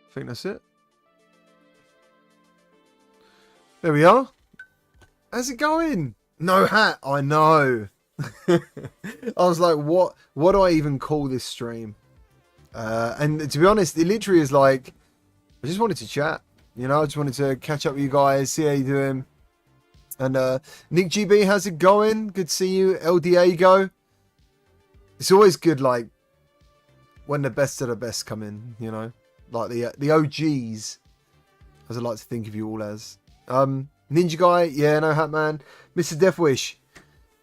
I think that's it. There we are. How's it going? No hat. I know. I was like, what do I even call this stream? And to be honest, it literally is like, I just wanted to chat. You know, I just wanted to catch up with you guys, see how you doing. And Nick GB, how's it going? Good to see you. El Diego. It's always good, like, when the best of the best come in, you know? Like the OGs, as I like to think of you all as. Ninja Guy, yeah, no hat man. Mr. Deathwish,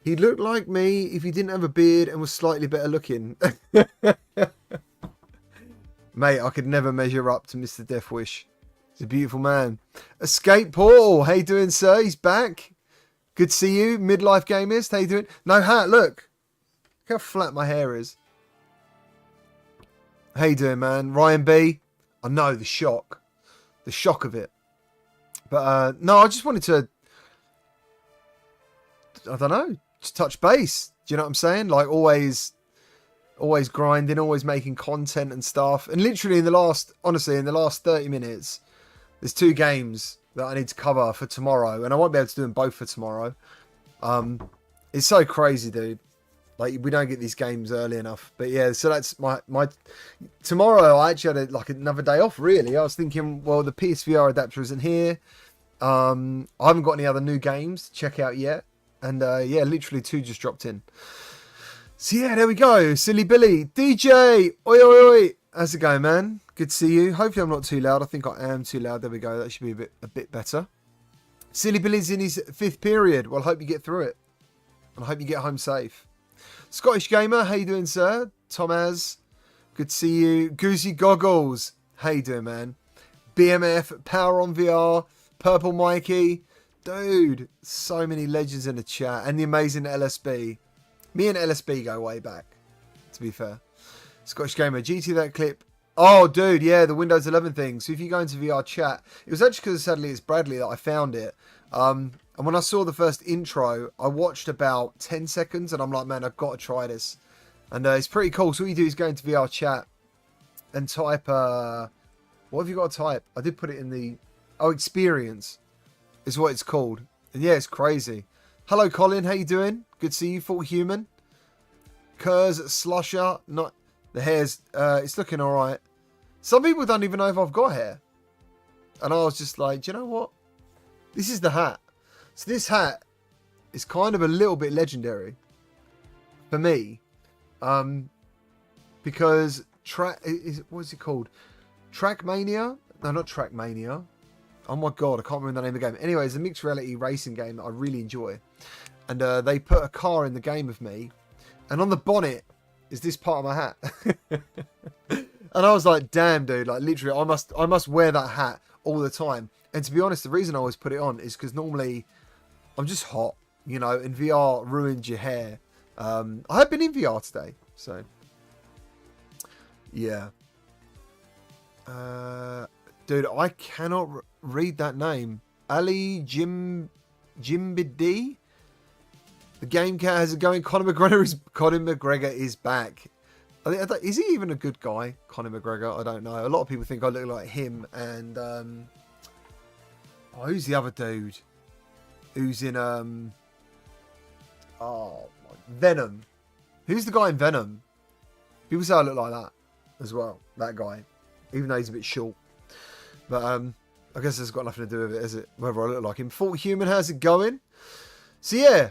he'd look like me if he didn't have a beard and was slightly better looking. Mate, I could never measure up to Mr. Deathwish. He's a beautiful man. Escape Paul, how you doing, sir? He's back. Good to see you. Midlife Gamist, how you doing? No hat, look. Look how flat my hair is. How you doing, man? Ryan B. I know, the shock. The shock of it. But, no, I just wanted to, I don't know, just touch base. Do you know what I'm saying? Like, always grinding, always making content and stuff. And literally honestly, in the last 30 minutes, there's 2 games that I need to cover for tomorrow. And I won't be able to do them both for tomorrow. It's so crazy, dude. Like, we don't get these games early enough. But yeah, so that's my tomorrow I actually had another day off, really. I was thinking, well, the PSVR adapter isn't here. I haven't got any other new games to check out yet. And yeah, literally 2 just dropped in. So yeah, there we go. Silly Billy. DJ! Oi, oi, oi. How's it going, man? Good to see you. Hopefully I'm not too loud. I think I am too loud. There we go. That should be a bit better. Silly Billy's in his 5th period. Well, I hope you get through it. And I hope you get home safe. Scottish Gamer, how you doing, sir? Tomaz, good to see you. Goosey Goggles, how you doing, man? BMF, Power on VR, Purple Mikey. Dude, so many legends in the chat. And the amazing LSB. Me and LSB go way back, to be fair. Scottish Gamer, GT that clip. Oh, dude, yeah, the Windows 11 thing. So if you go into VRChat, it was actually because sadly it's Bradley that I found it. And when I saw the first intro, I watched about 10 seconds and I'm like, man, I've got to try this. And it's pretty cool. So all you do is go into VRChat and type, what have you got to type? I did put it in the, experience is what it's called. And yeah, it's crazy. Hello, Colin, how you doing? Good to see you, Full Human. Kurz, Slusher, not, the hair's, it's looking all right. Some people don't even know if I've got hair. And I was just like, do you know what? This is the hat. So this hat is kind of a little bit legendary for me, because what's it called? Trackmania? No, not Trackmania. Oh my god, I can't remember the name of the game. Anyway, it's a mixed reality racing game that I really enjoy, and they put a car in the game of me, and on the bonnet is this part of my hat. And I was like, damn, dude, like literally, I must wear that hat all the time. And to be honest, the reason I always put it on is because normally I'm just hot, you know, and VR ruins your hair. I have been in VR today, so yeah. Dude, I cannot read that name. Ali Jimbidi. The game cat has it going. Conor McGregor is back. Is he even a good guy, Conor McGregor? I don't know. A lot of people think I look like him. And who's the other dude? Who's in Venom? Who's the guy in Venom? People say I look like that as well. That guy, even though he's a bit short. But I guess it's got nothing to do with it, is it? Whether I look like him. Full Human, how's it going? So yeah.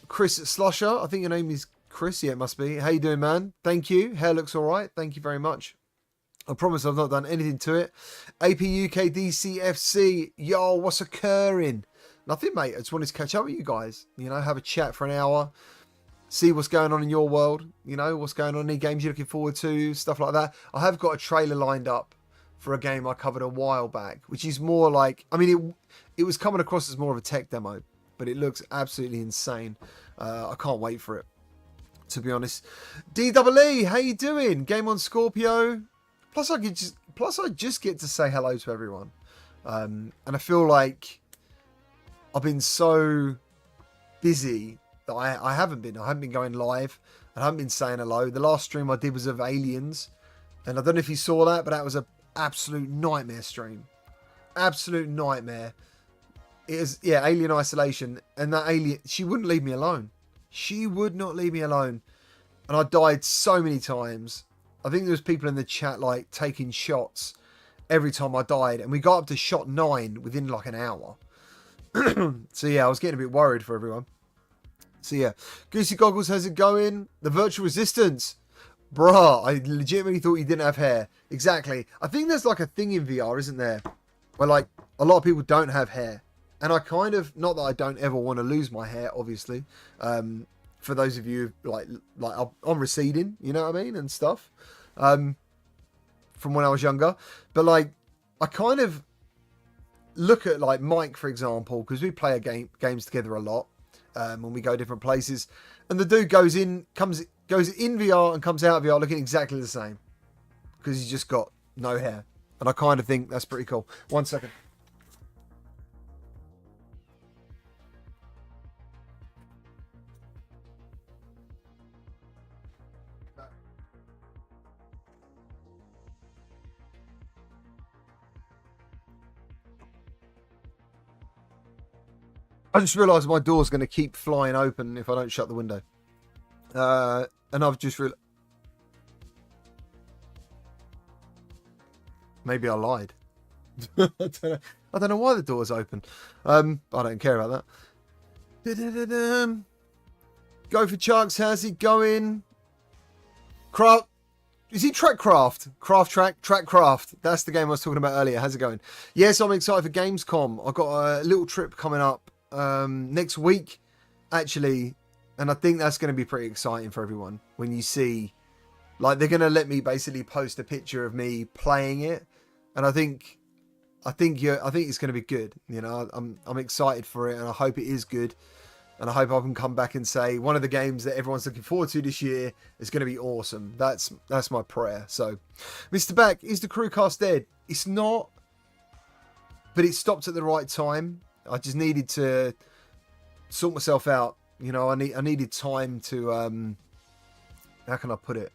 Chris Slusher, I think your name is Chris. Yeah, it must be. How you doing, man? Thank you. Hair looks all right. Thank you very much. I promise I've not done anything to it. APUK DCFC. Yo, what's occurring? Nothing, mate. I just wanted to catch up with you guys. You know, have a chat for an hour. See what's going on in your world. You know, what's going on, any games you're looking forward to, stuff like that. I have got a trailer lined up for a game I covered a while back, which is more like, I mean, it was coming across as more of a tech demo, but it looks absolutely insane. I can't wait for it, to be honest. DEE, how you doing? Game on Scorpio. Plus I just get to say hello to everyone. And I feel like I've been so busy that I haven't been going live. I haven't been saying hello. The last stream I did was of Aliens. And I don't know if you saw that, but that was an absolute nightmare stream. Absolute nightmare. It is, yeah, Alien Isolation. And that alien, she wouldn't leave me alone. She would not leave me alone. And I died so many times. I think there was people in the chat like taking shots every time I died. And we got up to shot 9 within like an hour. So yeah, I was getting a bit worried for everyone. So yeah, Goosey Goggles, how's it going? The virtual resistance. Bruh, I legitimately thought you didn't have hair. Exactly. I think there's like a thing in VR, isn't there? Where like a lot of people don't have hair. And I kind of, not that I don't ever want to lose my hair, obviously. For those of you like I'm receding, you know what I mean? And stuff. From when I was younger. But like, I kind of look at like Mike, for example, because we play games together a lot. When we go different places. And the dude goes in VR and comes out of VR looking exactly the same. Because he's just got no hair. And I kind of think that's pretty cool. 1 second. I just realised my door's going to keep flying open if I don't shut the window. And I've just realised... Maybe I lied. I don't know why the door's open. I don't care about that. Go for Chucks. How's he going? Craft. Is he Trackcraft? Trackcraft. That's the game I was talking about earlier. How's it going? Yes, I'm excited for Gamescom. I've got a little trip coming up next week, actually. And I think that's going to be pretty exciting for everyone. When you see, like, they're going to let me basically post a picture of me playing it. And I think it's going to be good. You know, I'm excited for it, and I hope it is good. And I hope I can come back and say one of the games that everyone's looking forward to this year is going to be awesome. That's my prayer. So, Mr. Back, is the crewcast dead? It's not, but it stopped at the right time. I just needed to sort myself out. You know, I needed time to how can I put it?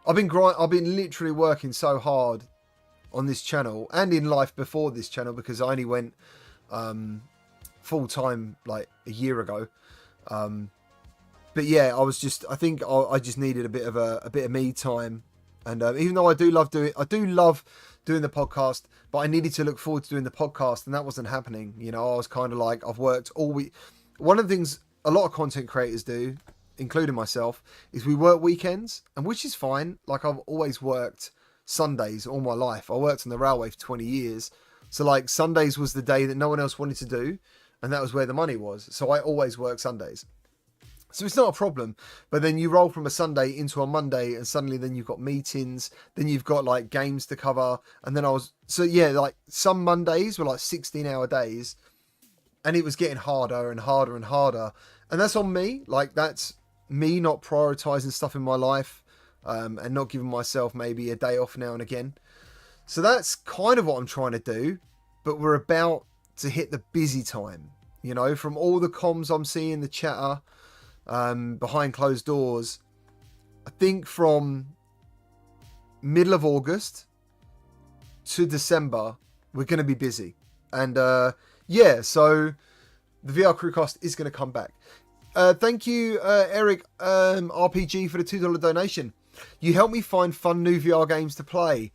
I've been literally working so hard on this channel and in life before this channel, because I only went full time like a year ago. But yeah, I just needed a bit of me time. And even though I do love doing the podcast, but I needed to look forward to doing the podcast, and that wasn't happening. You know, I was kind of like, I've worked all week. One of the things a lot of content creators do, including myself, is we work weekends, and which is fine. Like, I've always worked Sundays all my life. I worked on the railway for 20 years. So like, Sundays was the day that no one else wanted to do, and that was where the money was. So I always work Sundays. So it's not a problem. But then you roll from a Sunday into a Monday, and suddenly then you've got meetings, then you've got like games to cover. And then like some Mondays were like 16-hour days, and it was getting harder and harder and harder. And that's on me. Like, that's me not prioritizing stuff in my life, and not giving myself maybe a day off now and again. So that's kind of what I'm trying to do. But we're about to hit the busy time, you know, from all the comms I'm seeing, the chatter behind closed doors. I think from middle of August to December, we're going to be busy. And yeah, so the VR Crewcast is going to come back. Thank you, Eric RPG, for the $2 donation. You helped me find fun new VR games to play.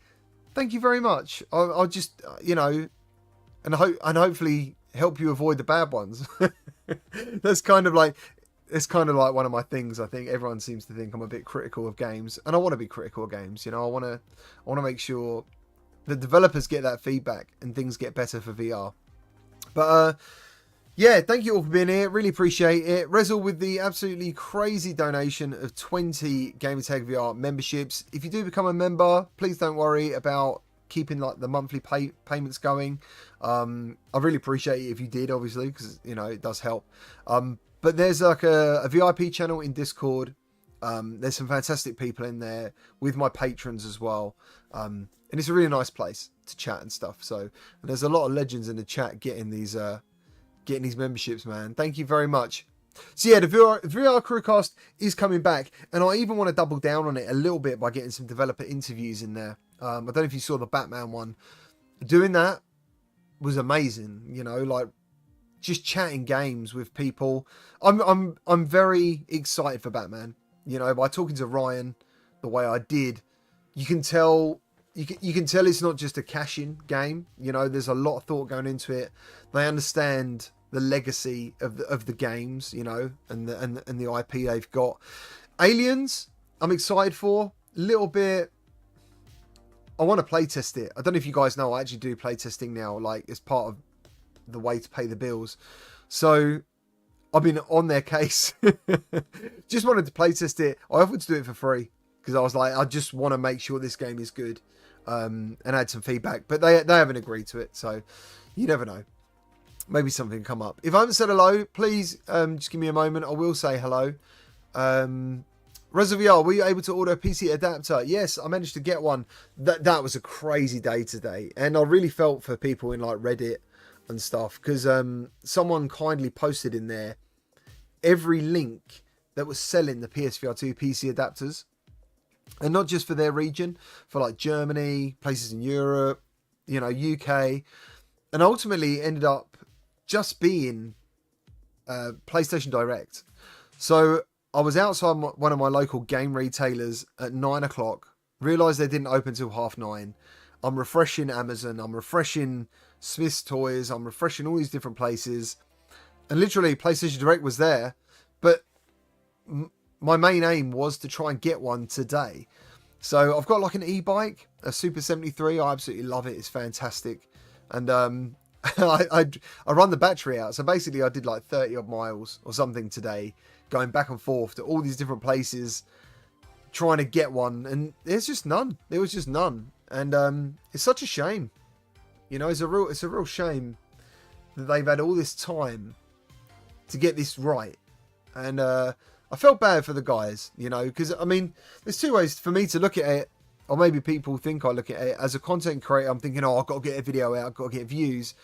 Thank you very much. I'll just, you know, and hopefully help you avoid the bad ones. That's kind of like one of my things. I think everyone seems to think I'm a bit critical of games, and I want to be critical of games. You know, I want to make sure the developers get that feedback and things get better for VR. But yeah, thank you all for being here. Really appreciate it. Rezel with the absolutely crazy donation of 20 Gamertag VR memberships. If you do become a member, please don't worry about keeping like the monthly payments going. I really appreciate it if you did, obviously, because, you know, it does help. But there's like a VIP channel in Discord. There's some fantastic people in there with my patrons as well. And it's a really nice place to chat and stuff. So there's a lot of legends in the chat getting these memberships, man. Thank you very much. So yeah, the VR Crewcast is coming back, and I even want to double down on it a little bit by getting some developer interviews in there. I don't know if you saw the Batman one. Doing that was amazing, you know, like just chatting games with people. I'm very excited for Batman, you know, by talking to Ryan the way I did. You can tell it's not just a cash-in game, you know, there's a lot of thought going into it. They understand the legacy of the games, you know, and the IP they've got. Aliens, I'm excited for. A little bit. I want to play test it. I don't know if you guys know, I actually do play testing now, like it's part of the way to pay the bills. So I've been on their case. Just wanted to play test it. I offered to do it for free because I was like, I just want to make sure this game is good, and add some feedback. But they haven't agreed to it, so you never know. Maybe something come up. If I haven't said hello, please just give me a moment. I will say hello. ReserVR, were you able to order a PC adapter? Yes, I managed to get one. That was a crazy day today. And I really felt for people in like Reddit and stuff. Because someone kindly posted in there every link that was selling the PSVR2 PC adapters. And not just for their region. For like Germany, places in Europe, you know, UK. And ultimately ended up just being PlayStation Direct. So I was outside one of my local game retailers at 9 o'clock, realised they didn't open till 9:30. I'm refreshing Amazon, I'm refreshing Smith's Toys, I'm refreshing all these different places. And literally PlayStation Direct was there, but my main aim was to try and get one today. So I've got like an e-bike, a Super 73. I absolutely love it. It's fantastic. And I run the battery out. So basically I did like 30 odd miles or something today, going back and forth to all these different places, trying to get one. And there's just none. There was just none. And it's such a shame. You know, it's a real shame that they've had all this time to get this right. And I felt bad for the guys, you know, because I mean, there's two ways for me to look at it. Or maybe people think I look at it as a content creator. I'm thinking, oh, I've got to get a video out, I've got to get views.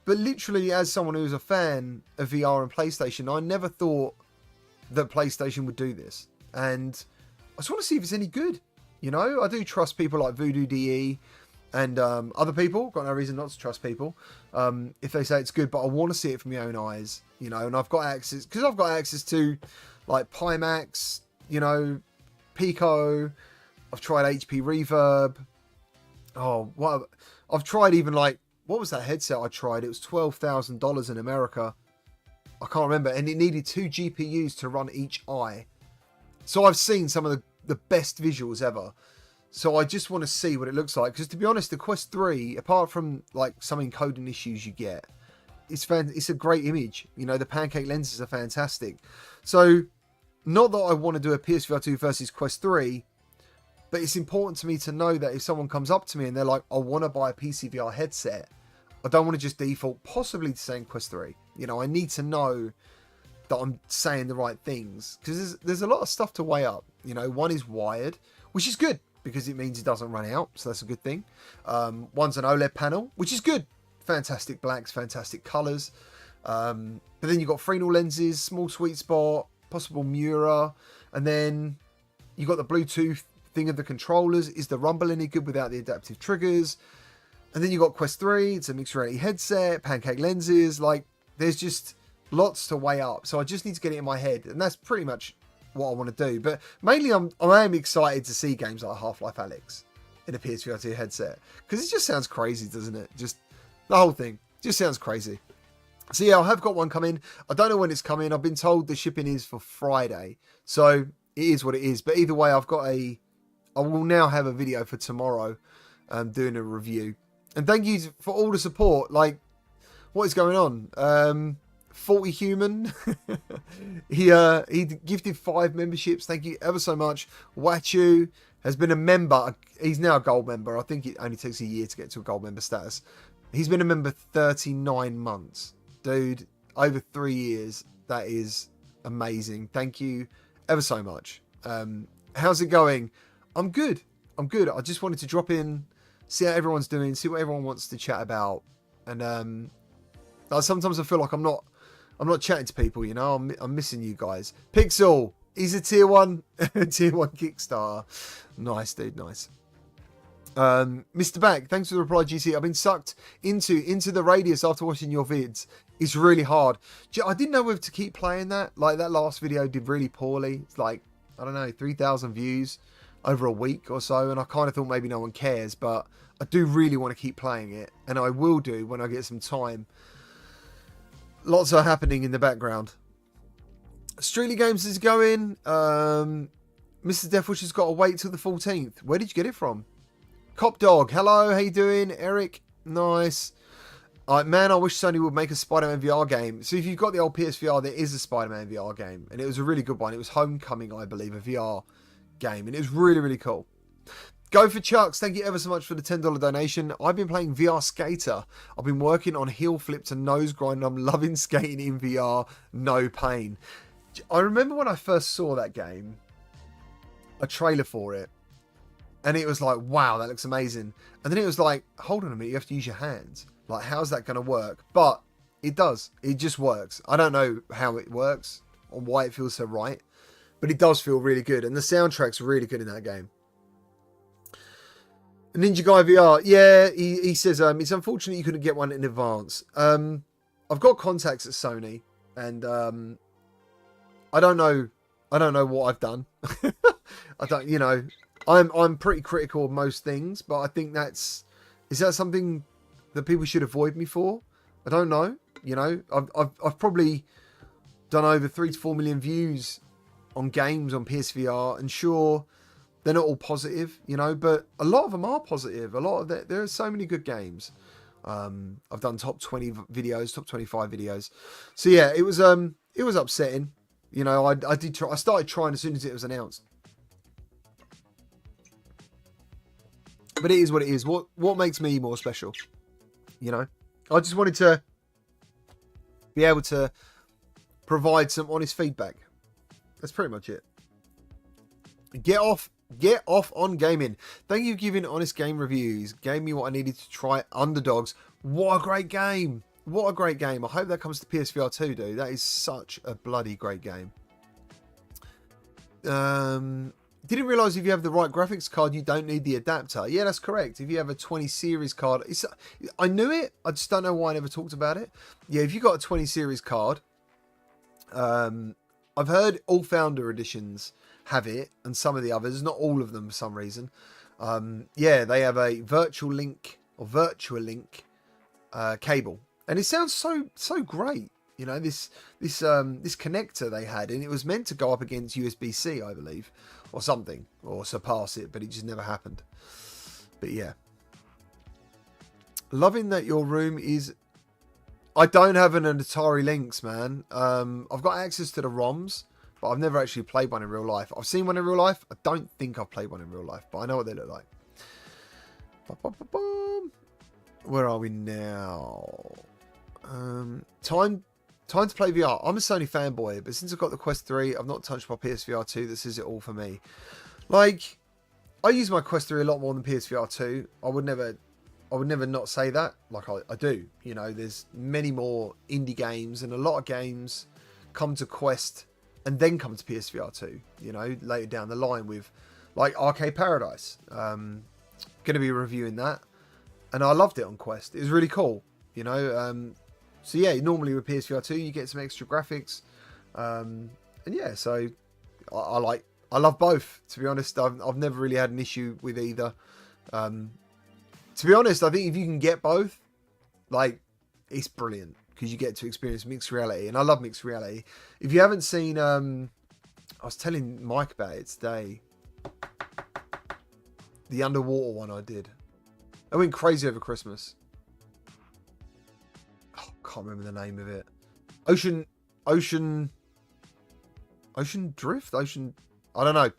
But literally, as someone who's a fan of VR and PlayStation, I never thought that PlayStation would do this. And I just want to see if it's any good. You know, I do trust people like Voodoo DE and other people. Got no reason not to trust people if they say it's good. But I want to see it from my own eyes, you know. And I've got access, because I've got access to like Pimax, you know, Pico. I've tried HP Reverb. Oh, what? I've tried even like, what was that headset I tried? It was $12,000 in America. I can't remember. And it needed 2 GPUs to run each eye. So I've seen some of the best visuals ever. So I just want to see what it looks like. Because to be honest, the Quest 3, apart from like some encoding issues you get, it's a great image. You know, the pancake lenses are fantastic. So not that I want to do a PSVR 2 versus Quest 3, but it's important to me to know that if someone comes up to me and they're like, I want to buy a PCVR headset, I don't want to just default possibly to saying Quest 3. You know, I need to know that I'm saying the right things, because there's a lot of stuff to weigh up. You know, one is wired, which is good because it means it doesn't run out. So that's a good thing. One's an OLED panel, which is good. Fantastic blacks, fantastic colors. But then you've got Fresnel lenses, small sweet spot, possible Mura. And then you got the Bluetooth thing of the controllers. Is the rumble any good without the adaptive triggers? And then you got Quest 3, it's a mixed reality headset, pancake lenses. Like, there's just lots to weigh up. So I just need to get it in my head, and that's pretty much what I want to do. But mainly I am excited to see games like Half-Life Alyx in a PSVR 2 headset, because it just sounds crazy, doesn't it? Just the whole thing just sounds crazy. So yeah, I have got one coming. I don't know when it's coming. I've been told the shipping is for Friday, so it is what it is. But either way, I will now have a video for tomorrow, doing a review. And thank you for all the support. Like, what is going on? 40 Human, he gifted 5 memberships. Thank you ever so much. Wachu has been a member. He's now a gold member. I think it only takes a year to get to a gold member status. He's been a member 39 months. Dude, over 3 years. That is amazing. Thank you ever so much. How's it going? I'm good. I just wanted to drop in, see how everyone's doing, see what everyone wants to chat about. And sometimes I feel like I'm not I'm not chatting to people, you know. I'm missing you guys. Pixel, he's a tier 1 tier 1 Kickstarter. Nice, dude, nice. Mr. Back, thanks for the reply, GC. I've been sucked into the radius after watching your vids. It's really hard. I didn't know whether to keep playing that. Like, that last video did really poorly. It's like, I don't know, 3,000 views over a week or so, and I kind of thought maybe no one cares, but I do really want to keep playing it, and I will do when I get some time. Lots are happening in the background. Streetly Games is going. Mrs. Deathwish has got to wait till the 14th. Where did you get it from? Cop Dog, hello, how you doing? Eric, nice. Man, I wish Sony would make a Spider-Man VR game. So if you've got the old PSVR, there is a Spider-Man VR game, and it was a really good one. It was Homecoming, I believe, a VR game, and it was really, really cool. Go for Chucks, thank you ever so much for the $10 donation. I've been playing VR Skater. I've been working on heel flips and nose grind. I'm loving skating in VR, no pain. I remember when I first saw that game, a trailer for it, and it was like, wow, that looks amazing. And then it was like, hold on a minute, you have to use your hands. Like, how's that going to work? But it does. It just works. I don't know how it works or why it feels so right, but it does feel really good. And the soundtrack's really good in that game. Ninja Guy VR, yeah, he says it's unfortunate you couldn't get one in advance. I've got contacts at Sony, and I don't know what I've done. I don't, you know, I'm pretty critical of most things, but I think is that something that people should avoid me for? I don't know. You know, I've probably done over 3 to 4 million views on games on PSVR, and sure, they're not all positive, you know, but a lot of them are positive. A lot of there are so many good games. I've done top 20 videos, top 25 videos. So yeah, it was upsetting. You know, I did try. I started trying as soon as it was announced. But it is what it is. What makes me more special? You know, I just wanted to be able to provide some honest feedback. That's pretty much it. Get off on gaming. Thank you for giving honest game reviews. Gave me what I needed to try. Underdogs. What a great game. What a great game. I hope that comes to PSVR 2, dude. That is such a bloody great game. Didn't realise if you have the right graphics card, you don't need the adapter. Yeah, that's correct. If you have a 20 series card, I knew it. I just don't know why I never talked about it. Yeah, if you got a 20 series card, I've heard all founder editions have it, and some of the others, not all of them for some reason. Yeah, they have a virtual link cable, and it sounds so great. You know, this connector they had, and it was meant to go up against USB-C, I believe, or something, or surpass it, but it just never happened. But yeah, loving that your room is. I don't have an Atari Lynx, man. I've got access to the ROMs, but I've never actually played one in real life. I've seen one in real life. I don't think I've played one in real life, but I know what they look like. Where are we now? Time to play VR. I'm a Sony fanboy, but since I've got the Quest 3, I've not touched my PSVR 2. This is it all for me. Like, I use my Quest 3 a lot more than PSVR 2. I would never not say that. Like, I do. You know, there's many more indie games, and a lot of games come to Quest and then come to PSVR 2, you know, later down the line with, like, Arcade Paradise. Going to be reviewing that. And I loved it on Quest. It was really cool, you know. So, yeah, normally with PSVR 2, you get some extra graphics. And, yeah, so I love both, to be honest. I've never really had an issue with either. To be honest, I think if you can get both, like, it's brilliant, because you get to experience mixed reality, and I love mixed reality. If you haven't seen, I was telling Mike about it today, the underwater one I did. I went crazy over Christmas. Oh, can't remember the name of it. Ocean Drift? I don't know.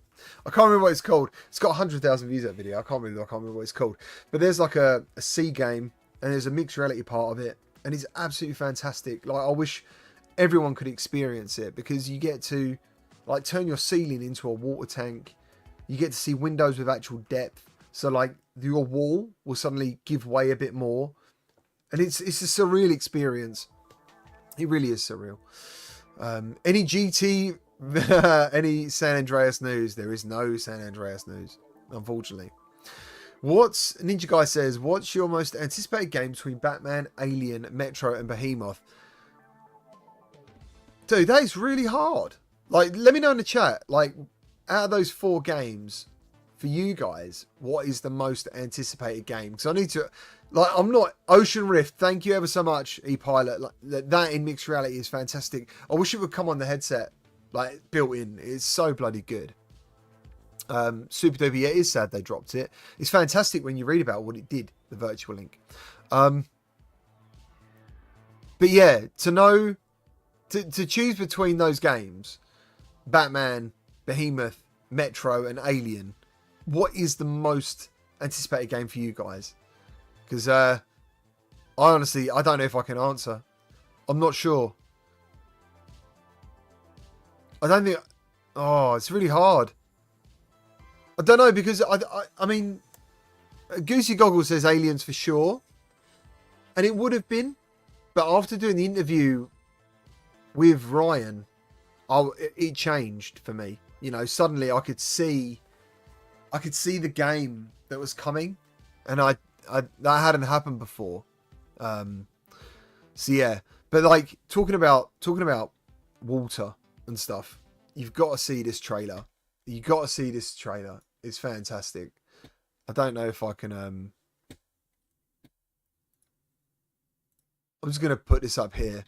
I can't remember what it's called. It's got 100,000 views, that video. I can't remember what it's called. But there's like a sea game, and there's a mixed reality part of it, and it's absolutely fantastic. Like, I wish everyone could experience it, because you get to, like, turn your ceiling into a water tank. You get to see windows with actual depth. So, like, your wall will suddenly give way a bit more. And it's a surreal experience. He really is surreal. Any GT, any San Andreas news? There is no San Andreas news, unfortunately. Ninja Guy says, what's your most anticipated game between Batman, Alien, Metro, and Behemoth? Dude, that is really hard. Like, let me know in the chat, like, out of those 4 games, for you guys, what is the most anticipated game? Because I need to, like, I'm not, Ocean Rift, thank you ever so much, ePilot. Like, that in mixed reality is fantastic. I wish it would come on the headset, like, built in. It's so bloody good. Super Duper, yeah, it is sad they dropped it. It's fantastic when you read about what it did, the Virtual Link. But yeah, to know, to choose between those games, Batman, Behemoth, Metro, and Alien, what is the most anticipated game for you guys? Because I honestly, I don't know if I can answer. I'm not sure. I don't think... Oh, it's really hard. I don't know, because I mean, Goosey Goggle says Aliens for sure. And it would have been. But after doing the interview with Ryan, it changed for me. You know, suddenly I could see the game that was coming, and that hadn't happened before. So yeah, but like talking about water and stuff, you've got to see this trailer. You got to see this trailer. It's fantastic. I don't know if I can. I'm just gonna put this up here.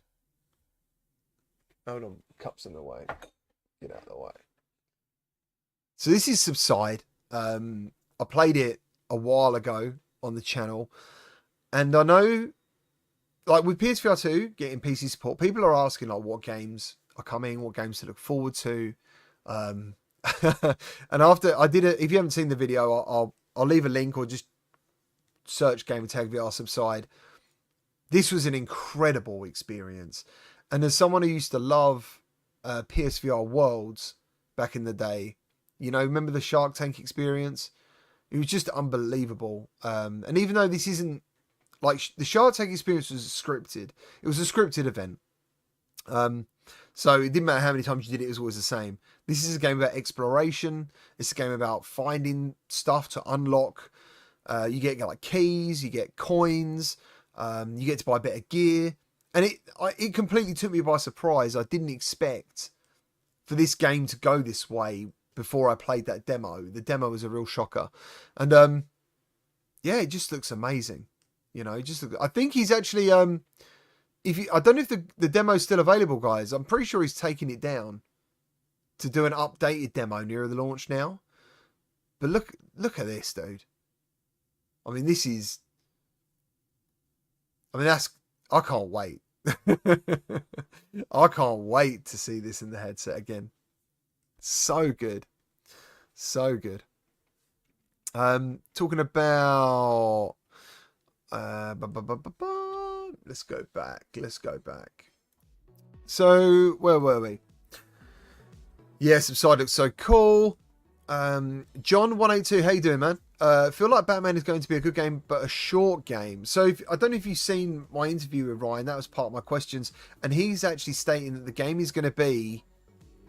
Hold on, cups in the way. Get out of the way. So this is Subside. I played it a while ago on the channel, and I know, like with PSVR2 getting PC support, people are asking like what games are coming, what games to look forward to. And after I did it, if you haven't seen the video, I'll leave a link, or just search Gamertag VR Subside. This was an incredible experience, and as someone who used to love PSVR Worlds back in the day, you know, remember the Shark Tank experience? It was just unbelievable. And even though this isn't like the Shark Tank experience was scripted, it was a scripted event. So it didn't matter how many times you did it, it was always the same. This is a game about exploration. It's a game about finding stuff to unlock. You get like keys, you get coins, you get to buy better gear. And it completely took me by surprise. I didn't expect for this game to go this way before I played that demo. The demo was a real shocker. And yeah, it just looks amazing. You know, I think he's actually I don't know if the demo's still available, guys. I'm pretty sure he's taking it down to do an updated demo nearer the launch now. But look at this, dude. I mean, I can't wait. I can't wait to see this in the headset again. So good. So good. Talking about let's go back. So where were we? Yeah, Subside looks so cool. John182, how you doing, man? Feel like Batman is going to be a good game, but a short game. So I don't know if you've seen my interview with Ryan. That was part of my questions. And he's actually stating that the game is going to be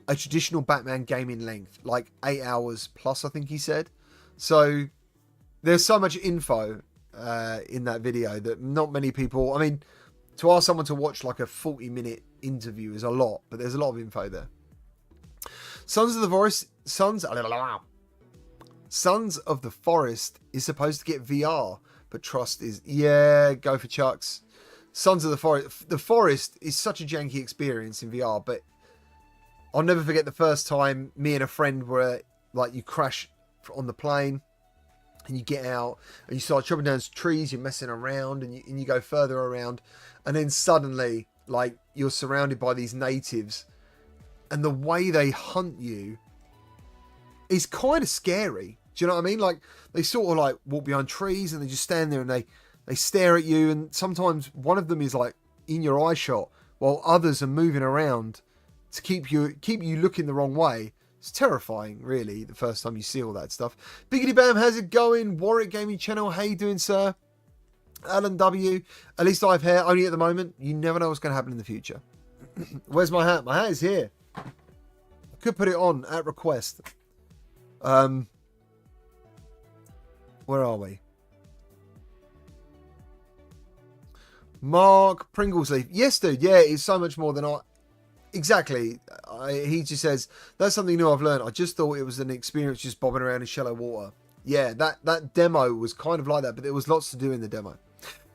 a traditional Batman game in length, like 8 hours plus, I think he said. So there's so much info in that video that not many people... I mean, to ask someone to watch like a 40-minute interview is a lot, but there's a lot of info there. Sons of the Forest is supposed to get VR, but Trust is... Yeah, go for Chucks. Sons of the Forest. The Forest is such a janky experience in VR, but I'll never forget the first time me and a friend were... Like, you crash on the plane, and you get out, and you start chopping down trees, you're messing around, and you go further around, and then suddenly, like, you're surrounded by these natives, and the way they hunt you is kind of scary. Do you know what I mean? Like, they sort of like walk behind trees and they just stand there and they stare at you, and sometimes one of them is like in your eye shot while others are moving around to keep you looking the wrong way. It's terrifying, really, the first time you see all that stuff. Biggity Bam, how's it going? Warwick Gaming Channel, how you doing, sir? Alan W. At least I have hair, only at the moment. You never know what's going to happen in the future. Where's my hat? My hat is here. I could put it on at request. Where are we? Mark Pringlesleaf. Yes, dude. Yeah, it's so much more than I... Exactly. He just says, that's something new I've learned. I just thought it was an experience just bobbing around in shallow water. Yeah, that demo was kind of like that, but there was lots to do in the demo.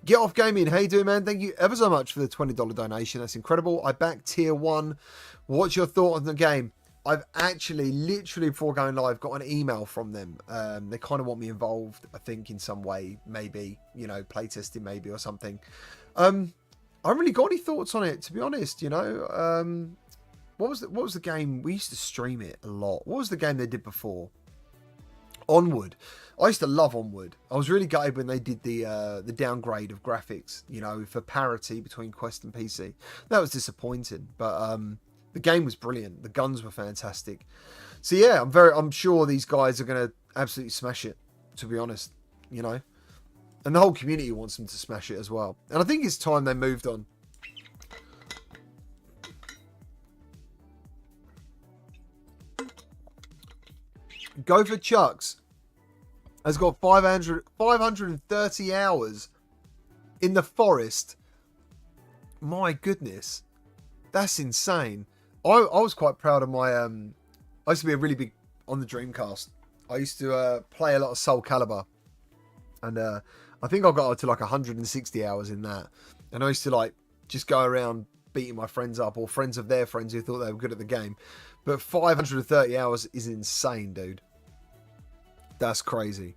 Get Off Gaming. How you doing, man? Thank you ever so much for the $20 donation. That's incredible. I backed tier 1. What's your thought on the game? I've actually, literally before going live, got an email from them. They kind of want me involved, I think, in some way. Maybe, you know, playtesting maybe or something. I haven't really got any thoughts on it, to be honest, you know. What was the game? We used to stream it a lot. What was the game they did before? Onward. I used to love Onward. I was really gutted when they did the downgrade of graphics, you know, for parity between Quest and PC. That was disappointing, but the game was brilliant. The guns were fantastic. So yeah, I'm sure these guys are going to absolutely smash it, to be honest, you know. And the whole community wants them to smash it as well. And I think it's time they moved on. Go for Chucks has got 530 hours in the forest. My goodness. That's insane. I was quite proud of my... I used to be a really big... On the Dreamcast. I used to play a lot of Soul Calibur. And I think I got up to like 160 hours in that. And I used to like just go around beating my friends up, or friends of their friends who thought they were good at the game. But 530 hours is insane, dude. That's crazy.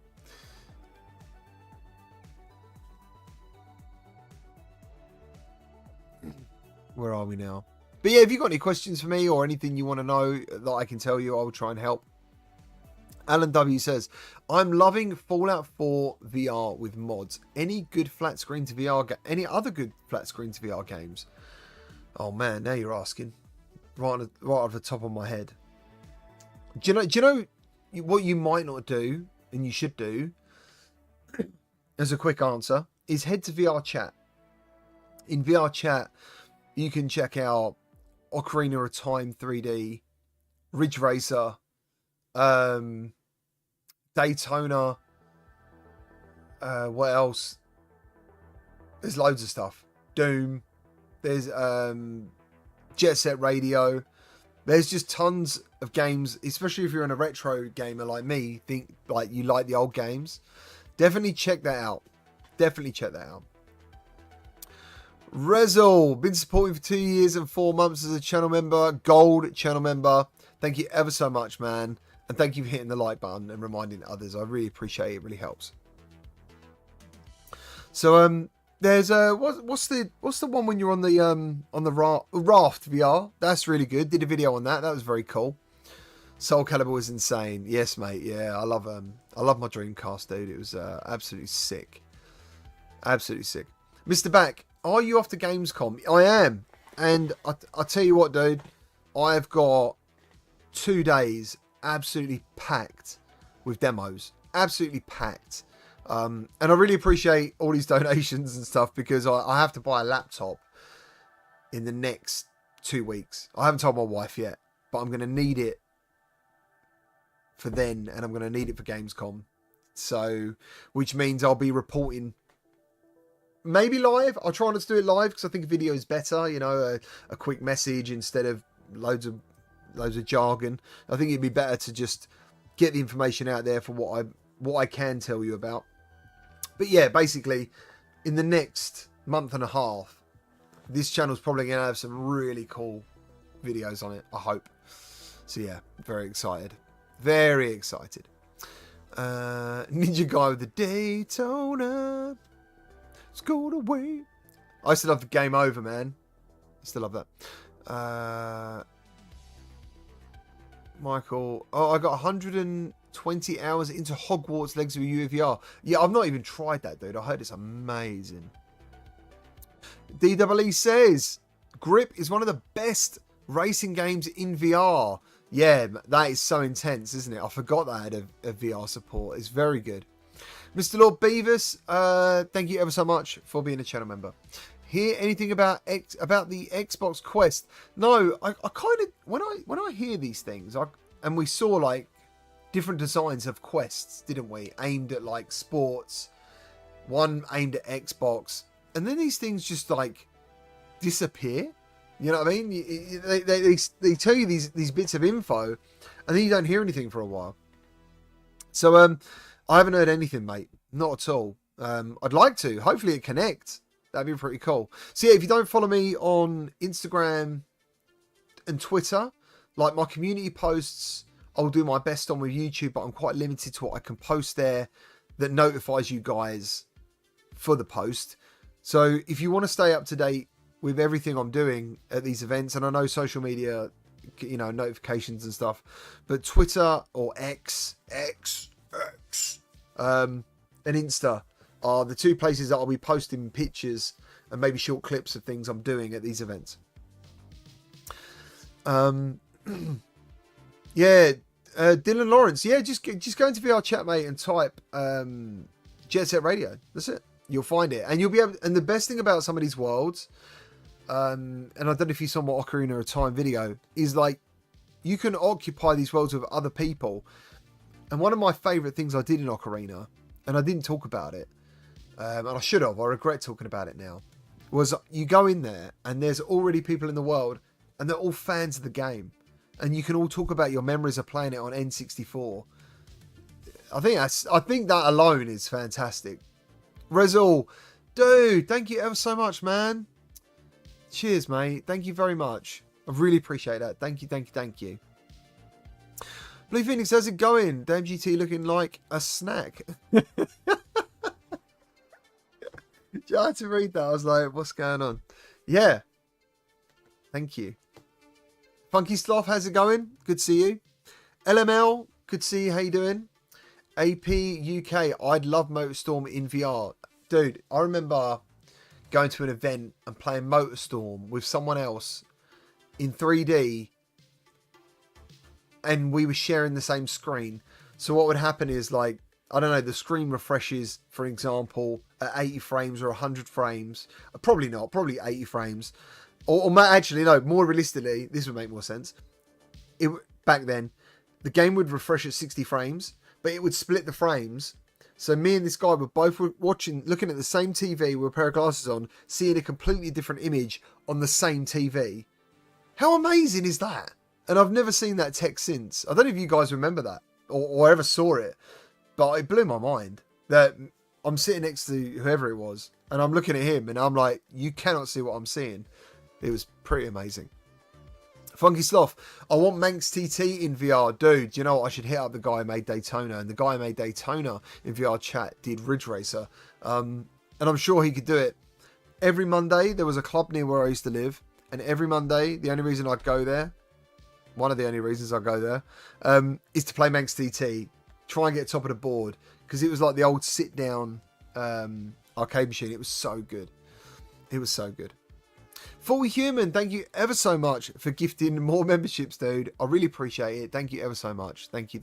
Where are we now? But yeah, if you've got any questions for me or anything you want to know that I can tell you, I will try and help. Alan W says, I'm loving Fallout 4 VR with mods. Any good flat screen to VR any other good flat screen to VR games? Oh man, now you're asking. Right off the top of my head. Do you know what you might not do and you should do? As a quick answer, is head to VRChat. In VRChat, you can check out Ocarina of Time 3D, Ridge Racer, Daytona, what else? There's loads of stuff. Doom, there's Jet Set Radio. There's just tons of games, especially if you're in a retro gamer like me, think like you like the old games. Definitely check that out. Definitely check that out. Rezel, been supporting for 2 years and 4 months as a channel member, gold channel member. Thank you ever so much, man. And thank you for hitting the like button and reminding others. I really appreciate it. It really helps. So there's what's the one when you're on the raft VR? That's really good. Did a video on that. That was very cool. Soul Calibur was insane. Yes, mate. Yeah, I love my Dreamcast, dude. It was absolutely sick. Absolutely sick. Mr. Back, are you off to Gamescom? I am. And I tell you what, dude. I've got 2 days absolutely packed with demos. Absolutely packed. And I really appreciate all these donations and stuff, because I have to buy a laptop in the next 2 weeks. I haven't told my wife yet, but I'm going to need it for then, and I'm going to need it for Gamescom. So, which means I'll be reporting maybe live. I'll try not to do it live because I think video is better. You know, a quick message instead of loads of jargon. I think it'd be better to just get the information out there for what I can tell you about. But yeah, basically, in the next month and a half, this channel's probably going to have some really cool videos on it, I hope. So yeah, very excited. Very excited. Ninja guy with the Daytona. It's gone away. I used to love the Game Over, man. I still love that. Michael. Oh, I got 120 hours into Hogwarts Legacy of UVR. Yeah, I've not even tried that, dude. I heard it's amazing. DWE says, Grip is one of the best racing games in VR. Yeah, that is so intense, isn't it? I forgot that had a VR support. It's very good. Mr. Lord Beavis, thank you ever so much for being a channel member. Hear anything about the Xbox Quest? No, I kind of when I hear these things, and we saw like different designs of quests, didn't we? Aimed at like sports, one aimed at Xbox, and then these things just like disappear. You know what I mean? They tell you these bits of info, and then you don't hear anything for a while. So I haven't heard anything, mate. Not at all. I'd like to. Hopefully it connects. That'd be pretty cool. So yeah, if you don't follow me on Instagram and Twitter, like my community posts, I'll do my best on with YouTube, but I'm quite limited to what I can post there that notifies you guys for the post. So if you want to stay up to date with everything I'm doing at these events, and I know social media, you know, notifications and stuff, but Twitter or X, and Insta are the two places that I'll be posting pictures and maybe short clips of things I'm doing at these events. Yeah, Dylan Lawrence. Yeah, just go into VRChat, mate, and type Jet Set Radio. That's it. You'll find it, and you'll be able. And the best thing about some of these worlds, and I don't know if you saw my Ocarina of Time video, is like you can occupy these worlds with other people. And one of my favourite things I did in Ocarina, and I didn't talk about it, and I should have, I regret talking about it now, was you go in there and there's already people in the world and they're all fans of the game. And you can all talk about your memories of playing it on N64. I think that alone is fantastic. Rezul, dude, thank you ever so much, man. Cheers, mate. Thank you very much. I really appreciate that. Thank you. Blue Phoenix, how's it going? Damn GT looking like a snack. I had to read that. I was like, what's going on? Yeah. Thank you. Funky Sloth, how's it going? Good to see you. LML, good to see you. How you doing? AP UK, I'd love MotorStorm in VR. Dude, I remember going to an event and playing MotorStorm with someone else in 3D, and we were sharing the same screen. So what would happen is, like, I don't know, the screen refreshes, for example, at 80 frames or 100 frames. Probably not, probably 80 frames. Or actually, no, more realistically, this would make more sense. Back then, the game would refresh at 60 frames, but it would split the frames. So me and this guy were both looking at the same TV with a pair of glasses on, seeing a completely different image on the same TV. How amazing is that? And I've never seen that tech since. I don't know if you guys remember that or ever saw it, but it blew my mind that I'm sitting next to whoever it was and I'm looking at him and I'm like, you cannot see what I'm seeing. It was pretty amazing. Funky Sloth, I want Manx TT in VR. Dude, you know what? I should hit up the guy who made Daytona. And the guy who made Daytona in VRChat did Ridge Racer. And I'm sure he could do it. Every Monday, there was a club near where I used to live. And every Monday, the only reason I'd go there, one of the only reasons I go there, is to play Manx TT. Try and get top of the board. Because it was like the old sit-down arcade machine. It was so good. It was so good. Fully Human, thank you ever so much for gifting more memberships, dude. I really appreciate it. Thank you ever so much. Thank you.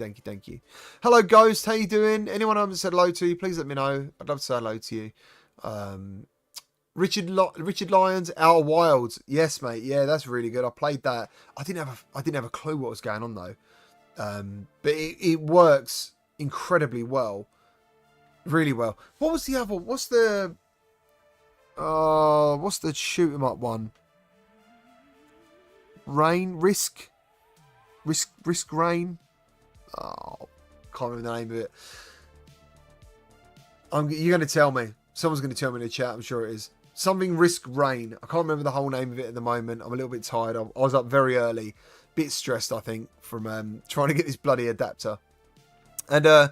Hello, Ghost. How you doing? Anyone I haven't said hello to, please let me know. I'd love to say hello to you. Richard Lyons, Outer Wilds. Yes, mate. Yeah, that's really good. I played that. I didn't have a clue what was going on though. But it works incredibly well. Really well. What was the other? What's the shoot 'em up one? Risk Rain. Oh, can't remember the name of it. You're going to tell me. Someone's going to tell me in the chat. I'm sure it is something Risk Rain. I can't remember the whole name of it at the moment. I'm a little bit tired. I was up very early, bit stressed, I think, from trying to get this bloody adapter. And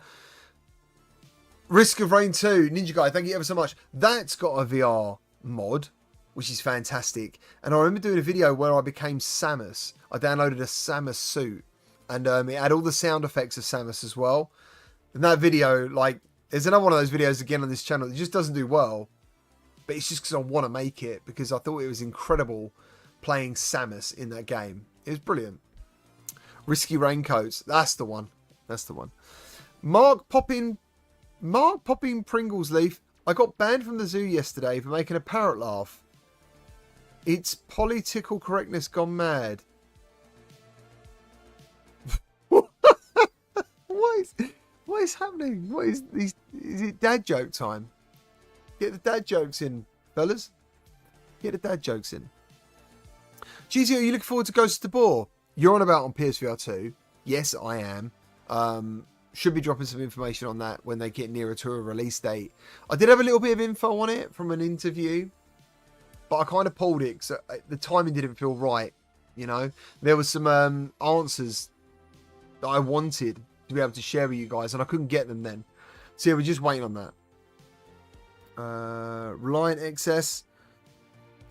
Risk of Rain 2, Ninja Guy, thank you ever so much. That's got a VR mod, which is fantastic. And I remember doing a video where I became Samus. I downloaded a Samus suit, and it had all the sound effects of Samus as well. And that video, like, there's another one of those videos again on this channel. It just doesn't do well, but it's just because I want to make it, because I thought it was incredible playing Samus in that game. It was brilliant. Risky Raincoats, that's the one. That's the one. Mark Poppin Mark popping Pringles leaf. I got banned from the zoo yesterday for making a parrot laugh. It's political correctness gone mad. What is happening? What is these? Is it dad joke time? Get the dad jokes in, fellas. Get the dad jokes in. GZ, are you looking forward to Ghost of the Boar? You're on about on PSVR2. Yes, I am. Should be dropping some information on that when they get nearer to a release date. I did have a little bit of info on it from an interview, but I kind of pulled it because the timing didn't feel right. You know, there was some answers that I wanted to be able to share with you guys, and I couldn't get them then. So yeah, we're just waiting on that. Reliant XS.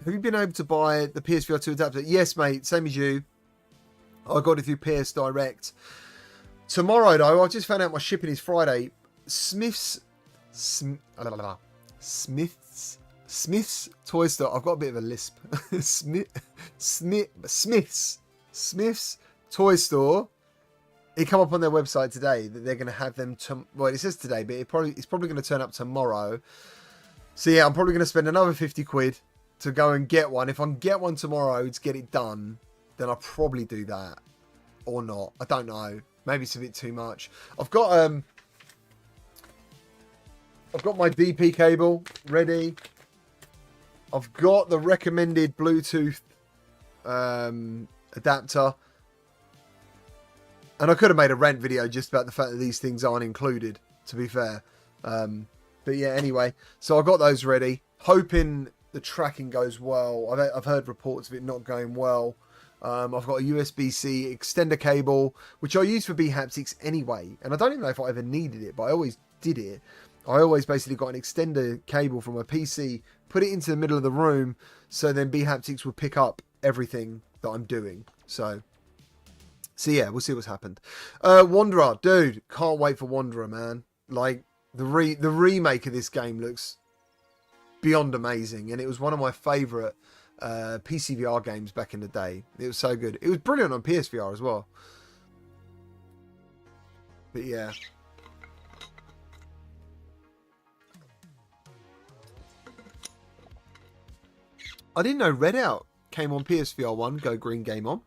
Have you been able to buy the PSVR2 adapter? Yes, mate. Same as you. I got it through PS Direct. Tomorrow, though, I just found out my shipping is Friday. Smith's Toy Store. I've got a bit of a lisp. Smith's Toy Store. It come up on their website today that they're going to have them. Well, it says today, but it's probably going to turn up tomorrow. So yeah, I'm probably going to spend another 50 quid to go and get one. If I can get one tomorrow to get it done, then I'll probably do that. Or not. I don't know. Maybe it's a bit too much. I've got my DP cable ready. I've got the recommended Bluetooth adapter. And I could have made a rant video just about the fact that these things aren't included, to be fair. But yeah, anyway. So I got those ready. Hoping the tracking goes well. I've heard reports of it not going well. I've got a USB-C extender cable, which I use for bHaptics anyway. And I don't even know if I ever needed it, but I always did it. I always basically got an extender cable from a PC, put it into the middle of the room, so then bHaptics would pick up everything that I'm doing. So yeah, we'll see what's happened. Wanderer, dude, can't wait for Wanderer, man. Like, the remake of this game looks beyond amazing, and it was one of my favourite PCVR games back in the day. It was so good. It was brilliant on PSVR as well. But yeah. I didn't know Redout came on PSVR 1, Go Green Game On.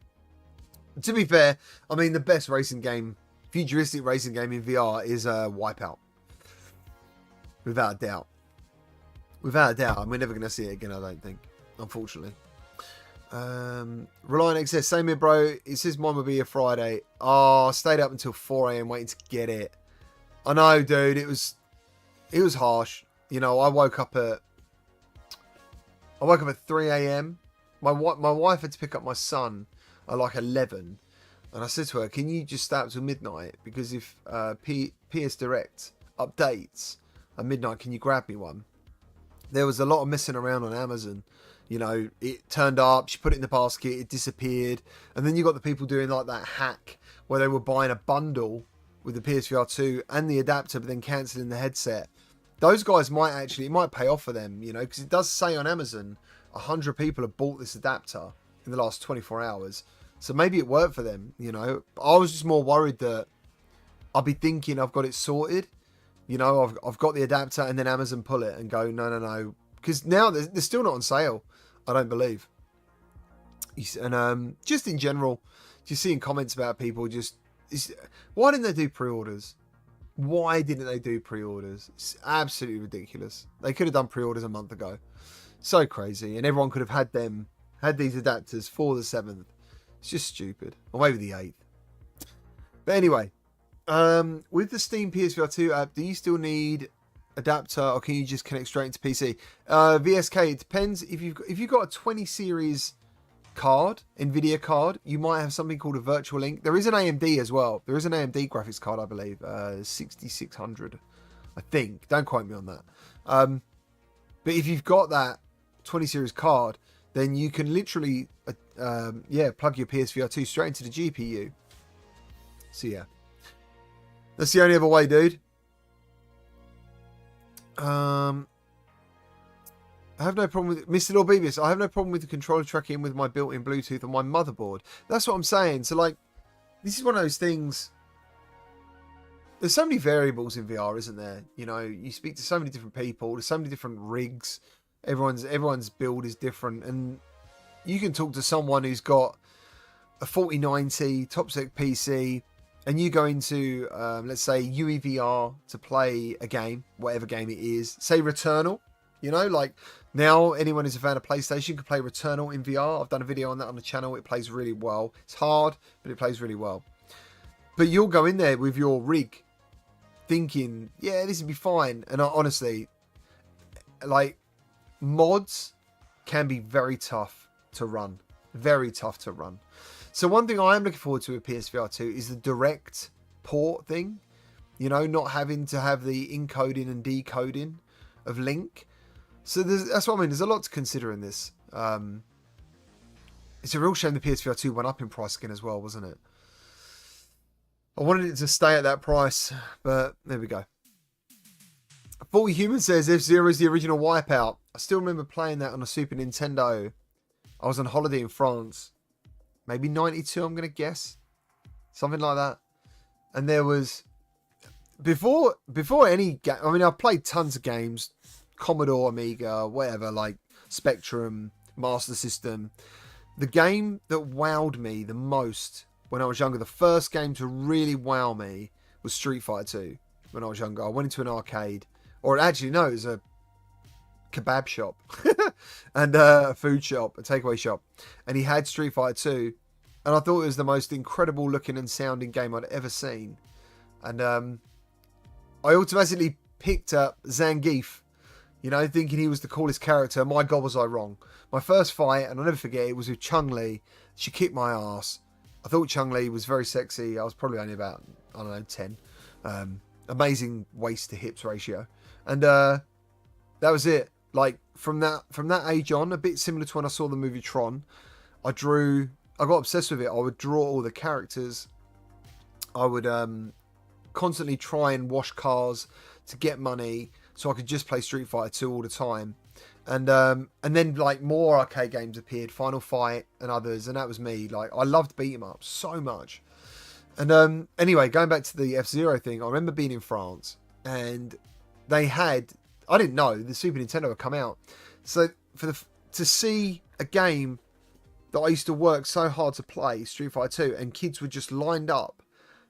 To be fair, I mean, the best racing game, futuristic racing game in VR is Wipeout. Without a doubt. Without a doubt. And we're never going to see it again, I don't think. Unfortunately. Reliant XS, same here, bro. It says mine will be a Friday. Oh, I stayed up until 4 AM waiting to get it. I know, dude. It was harsh. You know, I woke up at 3 AM. My wife had to pick up my son at like 11. And I said to her, can you just stay up till midnight? Because if PS Direct updates at midnight, can you grab me one? There was a lot of messing around on Amazon. You know, it turned up, she put it in the basket, it disappeared. And then you got the people doing like that hack where they were buying a bundle with the PSVR 2 and the adapter, but then cancelling the headset. Those guys it might pay off for them, you know, because it does say on Amazon 100 people have bought this adapter in the last 24 hours. So maybe it worked for them, you know. I was just more worried that I'll be thinking I've got it sorted. You know, I've got the adapter, and then Amazon pull it and go, no. Because now they're still not on sale, I don't believe. And just in general, just seeing comments about people why didn't they do pre-orders? Why didn't they do pre-orders? It's absolutely ridiculous. They could have done pre-orders a month ago. So crazy. And everyone could have had these adapters for the 7th. It's just stupid. Or maybe the 8th. But anyway, with the Steam PSVR 2 app, do you still need adapter, or can you just connect straight into PC? VSK, it depends. If you've got a 20 series card, NVIDIA card, you might have something called a virtual link. There is an AMD as well. There is an AMD graphics card, I believe, 6600, I think. Don't quote me on that. But if you've got that 20 series card, then you can literally plug your PSVR 2 straight into the GPU. So yeah, that's the only other way, dude. I have no problem with Mr. Lord Beavis. I have no problem with the controller tracking with my built-in Bluetooth on my motherboard. That's what I'm saying. So like, this is one of those things. there's so many variables in VR, isn't there? You know, you speak to so many different people. There's so many different rigs. Everyone's build is different, and you can talk to someone who's got a 4090 top spec PC, and you go into let's say UEVR to play a game, whatever game it is, say Returnal. You know, like now anyone who's a fan of PlayStation can play Returnal in VR. I've done a video on that on the channel. It plays really well. It's hard, but it plays really well. But you'll go in there with your rig thinking, yeah, this will be fine. And honestly, like, mods can be very tough to run. Very tough to run. So one thing I am looking forward to with PSVR2 is the direct port thing. You know, not having to have the encoding and decoding of Link. So that's what I mean. There's a lot to consider in this. It's a real shame the PSVR2 went up in price again as well, wasn't it? I wanted it to stay at that price, but there we go. 40 Human says F-Zero is the original Wipeout. I still remember playing that on a Super Nintendo. I was on holiday in France. Maybe 92, I'm going to guess. Something like that. And there was... Before any game... I mean, I've played tons of games. Commodore, Amiga, whatever, like Spectrum, Master System. The game that wowed me the most when I was younger, the first game to really wow me was Street Fighter 2 when I was younger. I went into an arcade, or actually no, it was a kebab shop and a food shop, a takeaway shop, and he had Street Fighter 2, and I thought it was the most incredible looking and sounding game I'd ever seen. And I automatically picked up Zangief, you know, thinking he was the coolest character. My God, was I wrong. My first fight, and I'll never forget, it was with Chun-Li. She kicked my ass. I thought Chun-Li was very sexy. I was probably only about, I don't know, 10. Amazing waist to hips ratio. And that was it. Like, from that age on, a bit similar to when I saw the movie Tron, I got obsessed with it. I would draw all the characters. I would constantly try and wash cars to get money so I could just play Street Fighter 2 all the time. And then like more arcade games appeared, Final Fight and others, and that was me. Like, I loved beat 'em up so much. And anyway, going back to the F-Zero thing, I remember being in France and they had, I didn't know the Super Nintendo had come out, so to see a game that I used to work so hard to play, Street Fighter 2, and kids were just lined up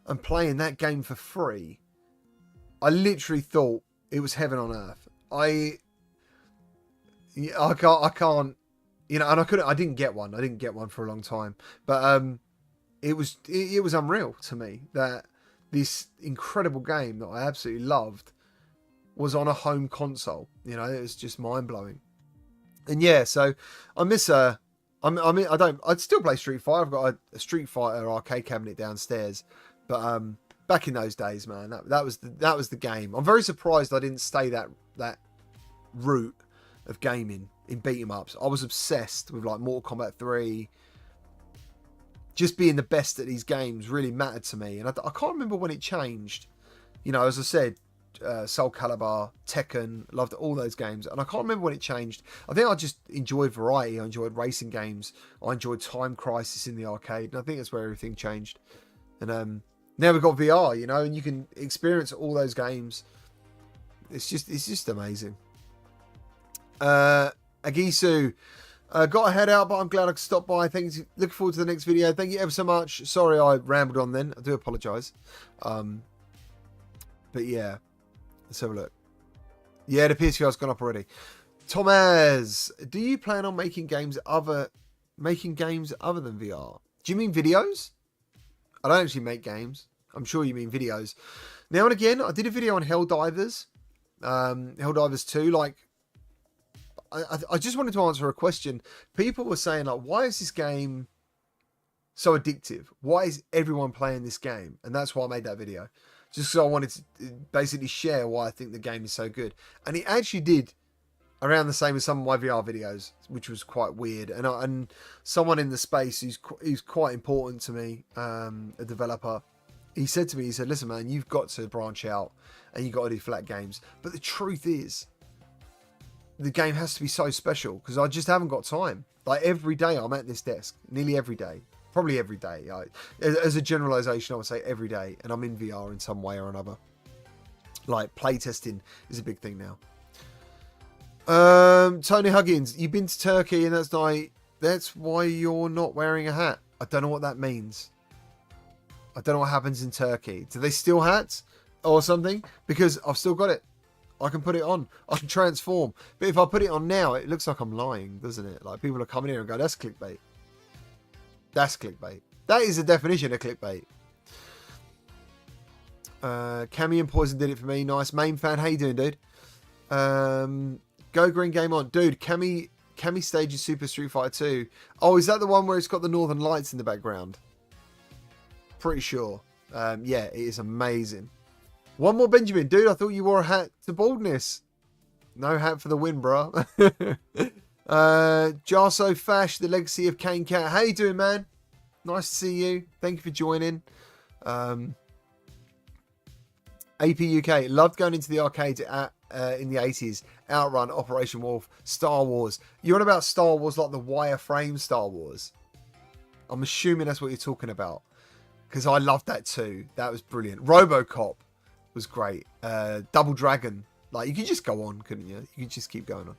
and playing that game for free, I literally thought it was heaven on earth. I can't, you know, and I didn't get one. I didn't get one for a long time, but it was unreal to me that this incredible game that I absolutely loved was on a home console. You know, it was just mind blowing. And yeah, so I miss I'd still play Street Fighter. I've got a Street Fighter arcade cabinet downstairs, but back in those days, man, that was the game. I'm very surprised I didn't stay that route of gaming in beat 'em ups. I was obsessed with like Mortal Kombat 3. Just being the best at these games really mattered to me, and I can't remember when it changed. You know, as I said, Soul Calibur, Tekken, loved all those games, and I can't remember when it changed. I think I just enjoyed variety. I enjoyed racing games. I enjoyed Time Crisis in the arcade, and I think that's where everything changed. And now we've got VR, you know, and you can experience all those games. It's just amazing. Agisu, got to head out, but I'm glad I could stop by. Thank you. Looking forward to the next video. Thank you ever so much. Sorry I rambled on then. I do apologise. But yeah, let's have a look. Yeah, the PSVR's gone up already. Thomas, do you plan on making games other than VR? Do you mean videos? I don't actually make games. I'm sure you mean videos. Now and again, I did a video on Helldivers. Helldivers 2, like, I just wanted to answer a question. People were saying, like, why is this game so addictive? Why is everyone playing this game? And that's why I made that video. Just because I wanted to basically share why I think the game is so good. And it actually did around the same as some of my VR videos, which was quite weird. And someone in the space who's quite important to me, a developer, he said to me, he said, listen, man, you've got to branch out and you've got to do flat games. But the truth is, the game has to be so special because I just haven't got time. Like every day I'm at this desk, nearly every day. Probably every day. As a generalization, I would say every day. And I'm in VR in some way or another. Like, playtesting is a big thing now. Tony Huggins, you've been to Turkey and that's why you're not wearing a hat. I don't know what that means. I don't know what happens in Turkey. Do they steal hats or something? Because I've still got it. I can put it on. I can transform. But if I put it on now, it looks like I'm lying, doesn't it? Like, people are coming here and go, that's clickbait. That's clickbait. That is the definition of clickbait. Cammy and Poison did it for me. Nice. Main fan, how you doing, dude? Go Green Game On. Dude, Cammy stages Super Street Fighter 2. Oh, is that the one where it's got the Northern Lights in the background? Pretty sure. Yeah, it is amazing. One more Benjamin. Dude, I thought you wore a hat to baldness. No hat for the win, bro. Jarso Fash, the legacy of Kane Cat. How you doing, man? Nice to see you. Thank you for joining. AP UK. Loved going into the arcade in the 80s. Outrun, Operation Wolf, Star Wars. You're on about Star Wars like the wireframe Star Wars. I'm assuming that's what you're talking about. Because I loved that too. That was brilliant. RoboCop was great. Double Dragon. Like, you could just go on, couldn't you? You could just keep going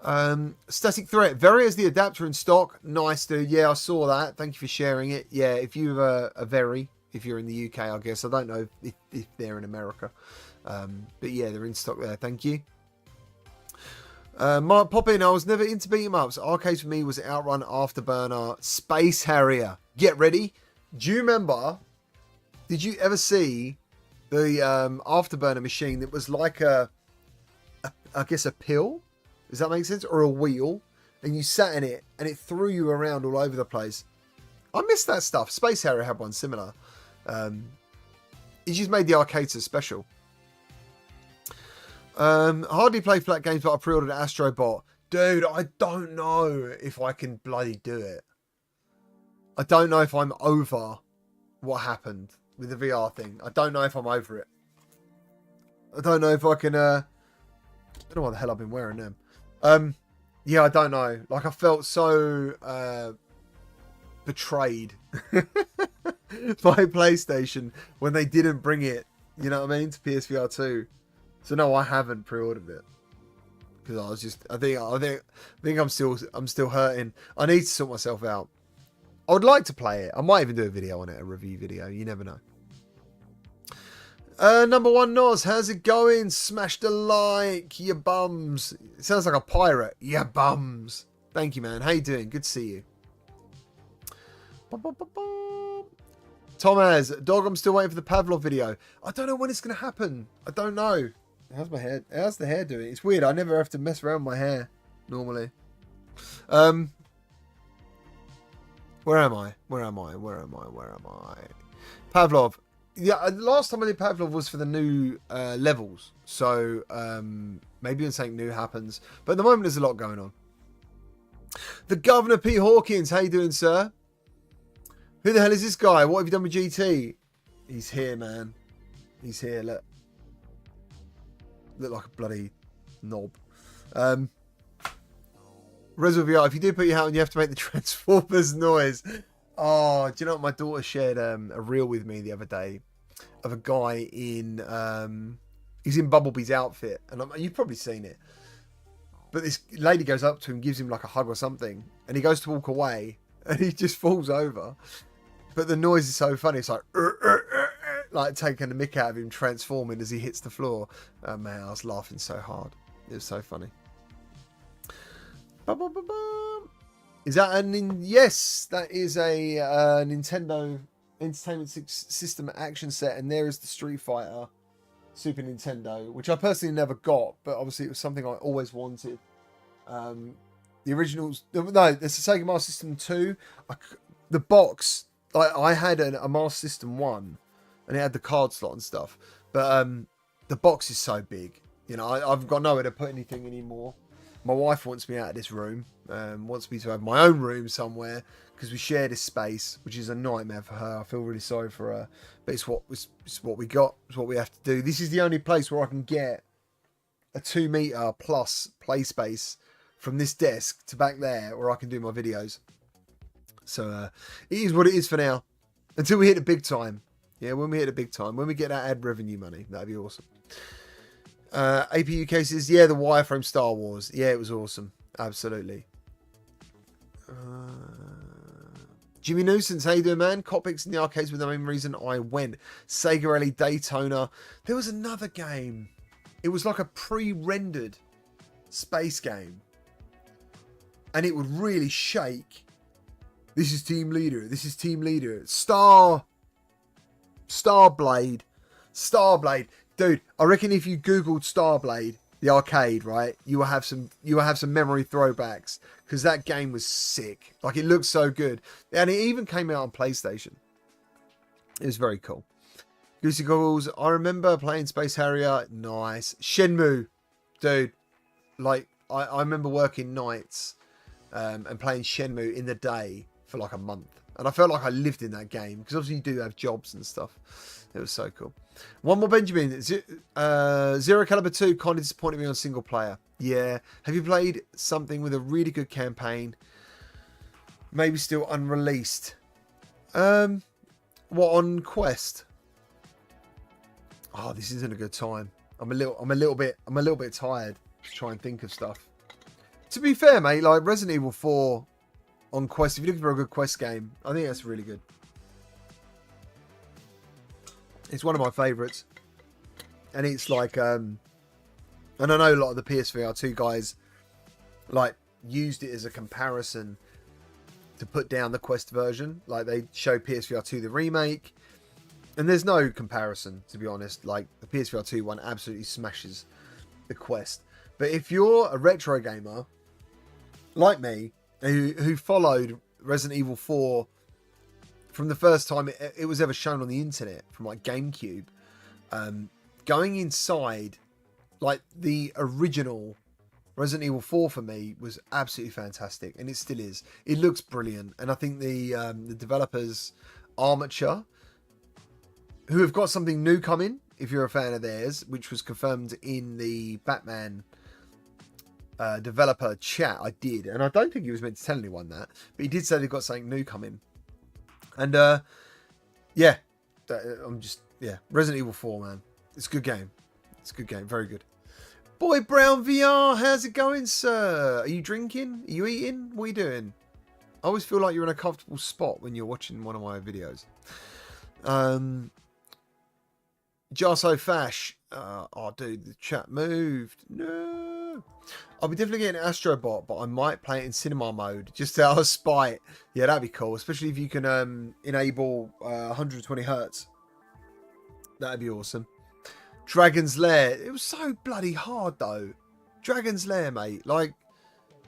on. Static Threat. Very has the adapter in stock. Nice, dude. Yeah, I saw that. Thank you for sharing it. Yeah, if you have a Very, if you're in the UK, I guess. I don't know if they're in America. But yeah, they're in stock there. Thank you. Mark, pop in. I was never into beat 'em ups. Arcades for me was Outrun, Afterburner, Space Harrier. Get ready. Do you remember? Did you ever see the Afterburner machine that was like I guess a pill? Does that make sense? Or a wheel? And you sat in it and it threw you around all over the place. I miss that stuff. Space Harrier had one similar. It just made the arcades so special. Hardly play flat games, but I pre-ordered Astrobot. Dude, I don't know if I can bloody do it. I don't know if I'm over what happened with the VR thing. I don't know if I'm over it. I don't know if I can... I don't know what the hell I've been wearing them. Yeah, I don't know. Like, I felt so betrayed by PlayStation when they didn't bring it, you know what I mean, to PSVR2. So no, I haven't pre-ordered it because I was just, I think I'm still hurting. I need to sort myself out. I would like to play it. I might even do a video on it, a review video. You never know. Number one Noz, how's it going? Smash the like, you bums. It sounds like a pirate. You bums. Thank you, man. How you doing? Good to see you. Tomaz, dog, I'm still waiting for the Pavlov video. I don't know when it's going to happen. I don't know. How's my hair? How's the hair doing? It's weird. I never have to mess around with my hair normally. Where am I? Pavlov. Yeah, last time I did Pavlov was for the new levels. So maybe when something new happens. But at the moment, there's a lot going on. The Governor P. Hawkins. How you doing, sir? Who the hell is this guy? What have you done with GT? He's here, man. He's here. Look like a bloody knob. Reservoir VR, if you do put your hat on, you have to make the Transformers noise. Oh, do you know what? My daughter shared a reel with me the other day of a guy in... he's in Bumblebee's outfit. And you've probably seen it. But this lady goes up to him, gives him like a hug or something. And he goes to walk away. And he just falls over. But the noise is so funny. It's like taking the mick out of him, transforming as he hits the floor. Man, I was laughing so hard. It was so funny. Is that yes, that is a Nintendo Entertainment System action set. And there is the Street Fighter Super Nintendo, which I personally never got. But obviously it was something I always wanted. The originals... No, it's the Sega Master System 2. The box... I had a Master System 1, and it had the card slot and stuff. But the box is so big. You know, I've got nowhere to put anything anymore. My wife wants me out of this room. Wants me to have my own room somewhere, because we share this space, which is a nightmare for her. I feel really sorry for her. But it's what we got. It's what we have to do. This is the only place where I can get a 2 meter plus play space from this desk to back there, where I can do my videos. So it is what it is for now. Until we hit the big time. Yeah, when we hit the big time. When we get that ad revenue money. That'd be awesome. APU cases. Yeah, the wireframe Star Wars. Yeah, it was awesome. Absolutely. Jimmy Nuisance, how you doing, man? Cockpits in the arcades were the main reason I went. Sega Rally, Daytona. There was another game. It was like a pre-rendered space game. And it would really shake. This is team leader. This is team leader. Starblade. Dude, I reckon if you Googled Starblade, the arcade, right, you will have some memory throwbacks, because that game was sick. Like, it looked so good. And it even came out on PlayStation. It was very cool. Goosey Goggles, I remember playing Space Harrier. Nice. Shenmue. Dude, like, I remember working nights and playing Shenmue in the day for like a month. And I felt like I lived in that game, because obviously you do have jobs and stuff. It was so cool. One more Benjamin. Zero Caliber 2 kind of disappointed me on single player. Yeah. Have you played something with a really good campaign? Maybe still unreleased. What, on Quest? Oh, this isn't a good time. I'm a little bit tired to try and think of stuff. To be fair, mate, like Resident Evil 4 on Quest, if you're looking for a good Quest game, I think that's really good. It's one of my favourites. And it's like, and I know a lot of the PSVR2 guys, like, used it as a comparison to put down the Quest version. Like, they show PSVR2 the remake. And there's no comparison, to be honest. Like, the PSVR2 one absolutely smashes the Quest. But if you're a retro gamer, like me, who followed Resident Evil 4 from the first time it was ever shown on the internet, from like GameCube, going inside, like the original Resident Evil 4 for me was absolutely fantastic, and it still is. It looks brilliant, and I think the developers, Armature, who have got something new coming, if you're a fan of theirs, which was confirmed in the Batman developer chat I did, and I don't think he was meant to tell anyone that, but he did say they've got something new coming. And yeah, Resident Evil 4, man, it's a good game. It's a good game, very good. Boy Brown VR, how's it going, sir? Are you drinking? Are you eating? What are you doing? I always feel like you're in a comfortable spot when you're watching one of my videos. Jarso Fash, oh dude, the chat moved. No. I'll be definitely getting Astrobot, but I might play it in cinema mode just out of spite. Yeah, that'd be cool, especially if you can enable 120 hertz. That'd be awesome. Dragon's Lair. It was so bloody hard though. Dragon's Lair, mate. Like,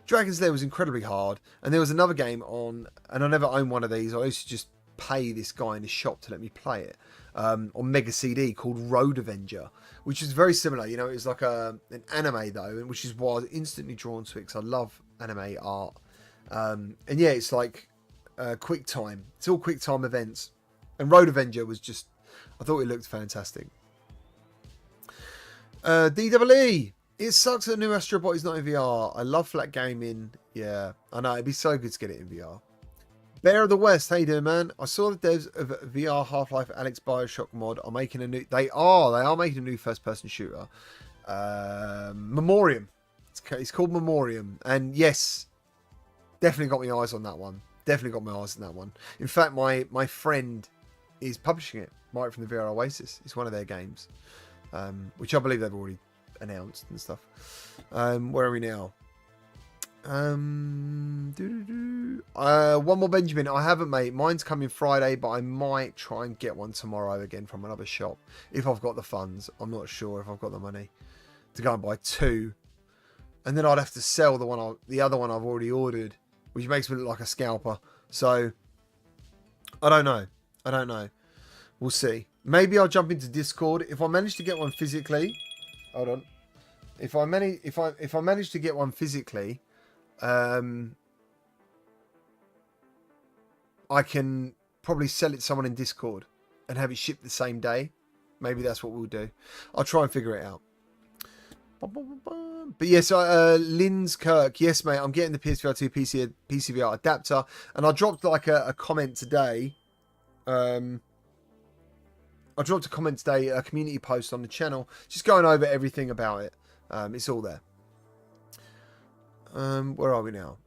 Dragon's Lair was incredibly hard. And there was another game on, and I never owned one of these. I used to just pay this guy in the shop to let me play it. On Mega CD, called Road Avenger, which is very similar. You know, it's like an anime though, which is why I was instantly drawn to it, because I love anime art. And yeah, it's like quick time. It's all quick time events. And Road Avenger was just, I thought it looked fantastic. DWE, it sucks that the new Astrobot is not in VR. I love flat gaming. Yeah, I know, it'd be so good to get it in VR. Bear of the West, how you doing, man? I saw the devs of VR Half-Life Alyx Bioshock mod are making a new... They are making a new first-person shooter. Memoriam. It's called Memoriam. And yes, definitely got my eyes on that one. Definitely got my eyes on that one. In fact, my friend is publishing it. Mike from the VR Oasis. It's one of their games. Which I believe they've already announced and stuff. Where are we now? One more Benjamin. I haven't, mate. Mine's coming Friday, but I might try and get one tomorrow again from another shop if I've got the funds. I'm not sure if I've got the money to go and buy two, and then I'd have to sell the other one I've already ordered, which makes me look like a scalper. So I don't know. We'll see. Maybe I'll jump into Discord if I manage to get one physically. Hold on. If I manage to get one physically, I can probably sell it to someone in Discord and have it shipped the same day. Maybe that's what we'll do. I'll try and figure it out. But yes, Lynn's Kirk. Yes, mate, I'm getting the PSVR2 PC PCVR adapter, and I dropped like a comment today. I dropped a comment today, a community post on the channel, just going over everything about it. It's all there. Where are we now?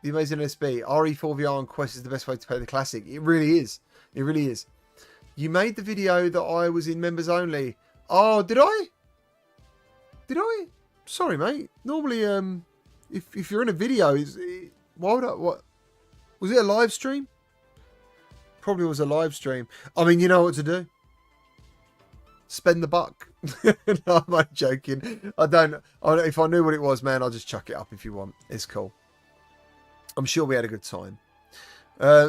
The amazing SB. RE4VR on Quest is the best way to play the classic. It really is. It really is. You made the video that I was in members only. Oh, did I? Did I? Sorry, mate. Normally, if you're in a video, why would I? What was it? A live stream? Probably was a live stream. I mean, you know what to do. Spend the buck. No, I'm not joking. I don't. If I knew what it was, man, I'll just chuck it up if you want. It's cool. I'm sure we had a good time.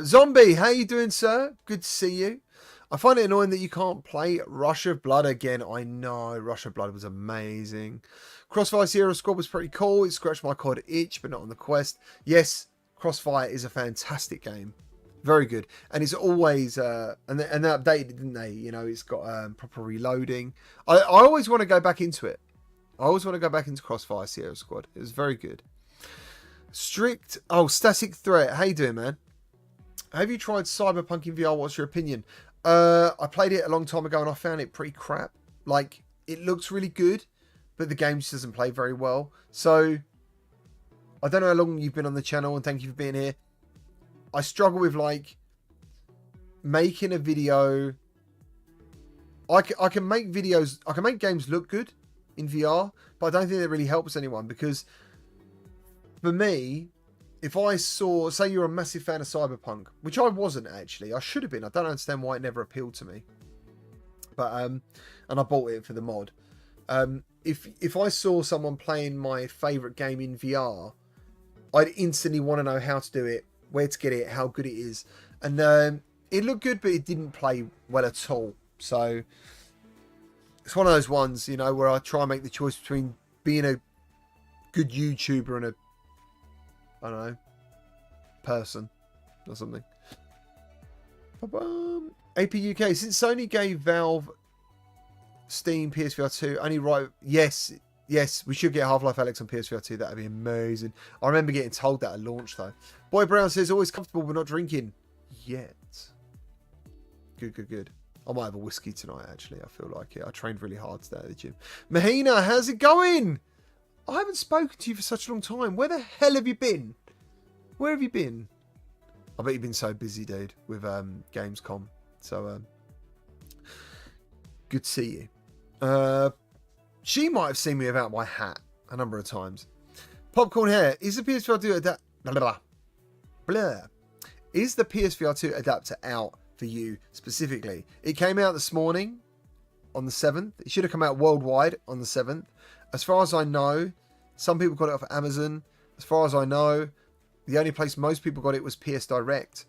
Zombie, how you doing, sir? Good to see you. I find it annoying that you can't play Rush of Blood again. I know, Rush of Blood was amazing. Crossfire Sierra Squad was pretty cool. It scratched my COD itch, but not on the Quest. Yes, Crossfire is a fantastic game. Very good. And it's always, and they updated it, didn't they? You know, it's got proper reloading. I always want to go back into it. I always want to go back into Crossfire Sierra Squad. It was very good. Strict, Static Threat. How you doing, man? Have you tried Cyberpunk in VR? What's your opinion? I played it a long time ago and I found it pretty crap. Like, it looks really good, but the game just doesn't play very well. So, I don't know how long you've been on the channel, and thank you for being here. I struggle with, like, making a video. I can make videos, I can make games look good in VR, but I don't think that really helps anyone, because for me, if I saw, say you're a massive fan of Cyberpunk, which I wasn't actually, I should have been. I don't understand why it never appealed to me. But and I bought it for the mod. If I saw someone playing my favorite game in VR, I'd instantly want to know how to do it, where to get it, how good it is. And it looked good, but it didn't play well at all. So it's one of those ones, you know, where I try and make the choice between being a good YouTuber and a, I don't know, person or something. AP UK, since Sony gave Valve Steam PSVR 2 only right, yes, we should get Half-Life Alyx on PSVR 2. That'd be amazing. I remember getting told that at launch though. Boy Brown says always comfortable but not drinking yet. Good. I might have a whiskey tonight actually. I feel like it. I trained really hard today at the gym. Mahina, how's it going? I haven't spoken to you for such a long time. Where the hell have you been? Where have you been? I bet you've been so busy, dude, with Gamescom. So, good to see you. She might have seen me without my hat a number of times. Popcorn Hair. Is the PSVR 2 adapter... Is the PSVR 2 adapter out for you specifically? It came out this morning on the 7th. It should have come out worldwide on the 7th. As far as I know, some people got it off Amazon. As far as I know, the only place most people got it was PS Direct.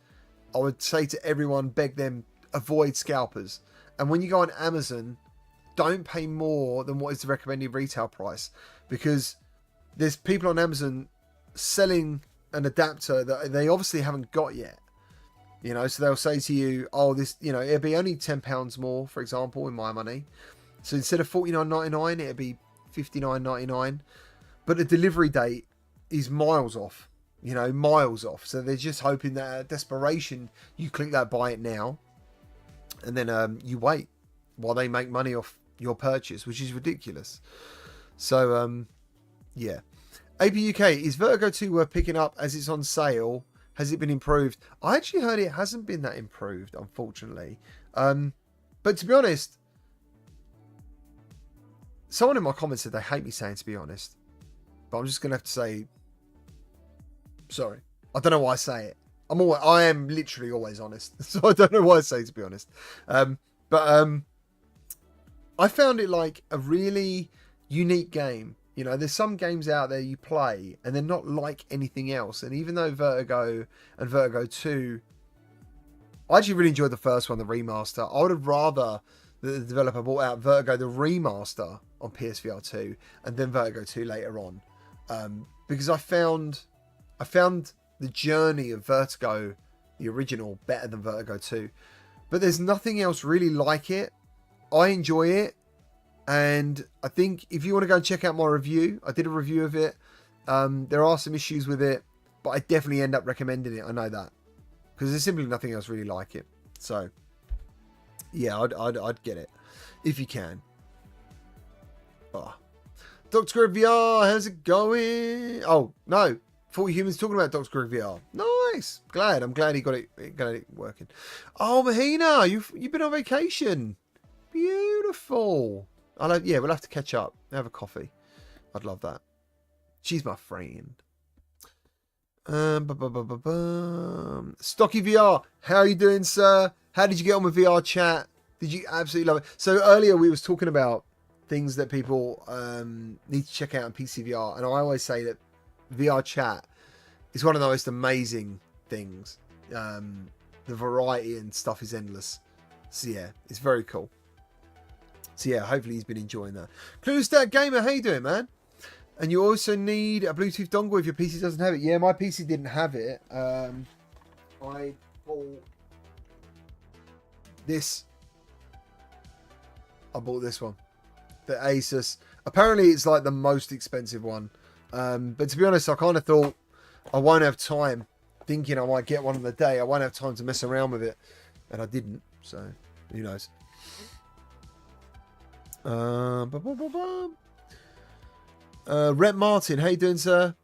I would say to everyone, beg them, avoid scalpers. And when you go on Amazon, don't pay more than what is the recommended retail price. Because there's people on Amazon selling an adapter that they obviously haven't got yet. You know, so they'll say to you, oh, this, you know, it'll be only £10 more, for example, in my money. So instead of $49.99, it'll be $59.99, but the delivery date is miles off, you know, miles off. So they're just hoping that out of desperation you click that buy it now, and then you wait while they make money off your purchase, which is ridiculous. So yeah. APUK, is Vertigo 2 worth picking up as it's on sale? Has it been improved? I actually heard it hasn't been that improved, unfortunately. But to be honest, someone in my comments said they hate me saying to be honest. But I'm just going to have to say, sorry. I don't know why I say it. I am literally always honest. So I don't know why I say to be honest. But I found it like a really unique game. You know, there's some games out there you play and they're not like anything else. And even though Vertigo and Vertigo 2, I actually really enjoyed the first one, the remaster. I would have rather the developer brought out Vertigo, the remaster on PSVR 2 and then Vertigo 2 later on. Because I found the journey of Vertigo, the original, better than Vertigo 2. But there's nothing else really like it. I enjoy it. And I think if you want to go and check out my review, I did a review of it. There are some issues with it, but I definitely end up recommending it. I know that. Because there's simply nothing else really like it. So, yeah, I'd get it. If you can. Oh. Dr. Greg VR, how's it going? Oh, no. 40 Humans talking about Dr. Greg VR. Nice. I'm glad he got it working. Oh, Mahina, you've been on vacation. Beautiful. Yeah, we'll have to catch up. Have a coffee. I'd love that. She's my friend. Stocky VR, how are you doing, sir? How did you get on with VRChat? Did you absolutely love it? So earlier we was talking about things that people need to check out on PCVR, and I always say that VRChat is one of the most amazing things. The variety and stuff is endless. So yeah, it's very cool. So yeah, hopefully he's been enjoying that. Cluestat Gamer, how you doing, man? And you also need a Bluetooth dongle if your PC doesn't have it. Yeah, my PC didn't have it. I bought this. I bought this one. The Asus. Apparently it's like the most expensive one. But to be honest, I kind of thought I won't have time. Thinking I might get one on the day. I won't have time to mess around with it. And I didn't. So, who knows. Rhett Martin, how you doing, sir?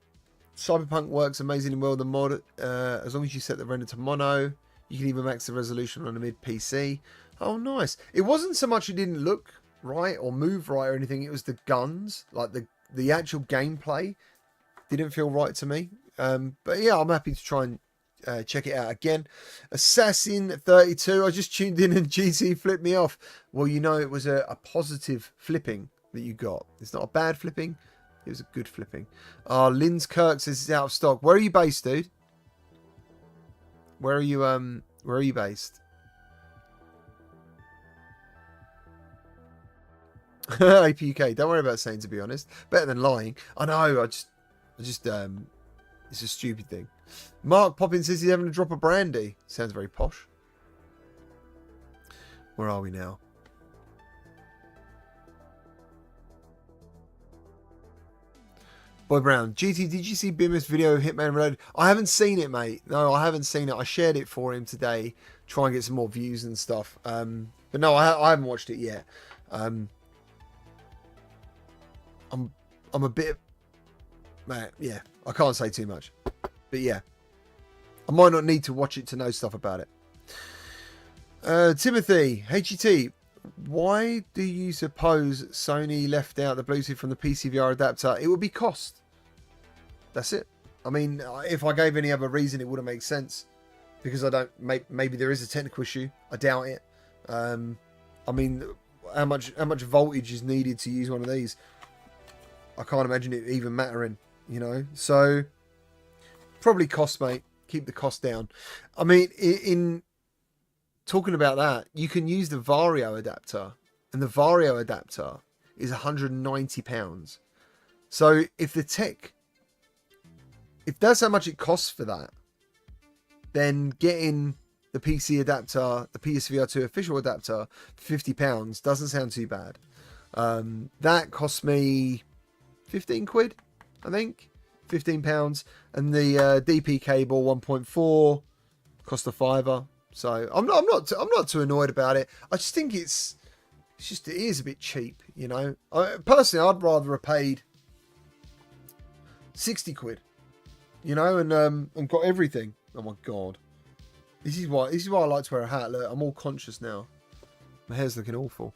Cyberpunk works amazingly well. The mod, as long as you set the render to mono, you can even max the resolution on a mid PC. Oh, nice. It wasn't so much it didn't look right or move right or anything. It was the guns, like the actual gameplay, didn't feel right to me. But yeah, I'm happy to try and check it out again. Assassin32, I just tuned in and GT flipped me off. Well, you know, it was a positive flipping that you got. It's not a bad flipping. It was a good flipping. Linz Kirk says it's out of stock. Where are you based, dude? Where are you based? APUK. Don't worry about saying, to be honest. Better than lying. I know. I just it's a stupid thing. Mark Poppins says he's having a drop of brandy. Sounds very posh. Where are we now? Boy Brown, GT, did you see Bimus video of Hitman Reloaded? I haven't seen it, mate. No, I haven't seen it. I shared it for him today, try and get some more views and stuff. But no, I haven't watched it yet. I'm a bit, man. Yeah, I can't say too much, but yeah, I might not need to watch it to know stuff about it. Timothy, HET, why do you suppose Sony left out the Bluetooth from the PCVR adapter? It would be cost. That's it. I mean, if I gave any other reason, it wouldn't make sense. Because I don't. Maybe there is a technical issue. I doubt it. I mean, how much voltage is needed to use one of these? I can't imagine it even mattering. You know. So probably cost, mate. Keep the cost down. I mean, in talking about that, you can use the Vario adapter, and the Vario adapter is £190. So if that's how much it costs for that, then getting the PC adapter, the PSVR2 official adapter, for £50 doesn't sound too bad. That cost me 15 quid, I think, £15, and the DP cable 1.4 cost a £5. So I'm not too annoyed about it. I just think it is a bit cheap, you know. Personally, I'd rather have paid 60 quid, you know, and got everything. Oh my god, this is why I like to wear a hat. Look, I'm all conscious now. My hair's looking awful.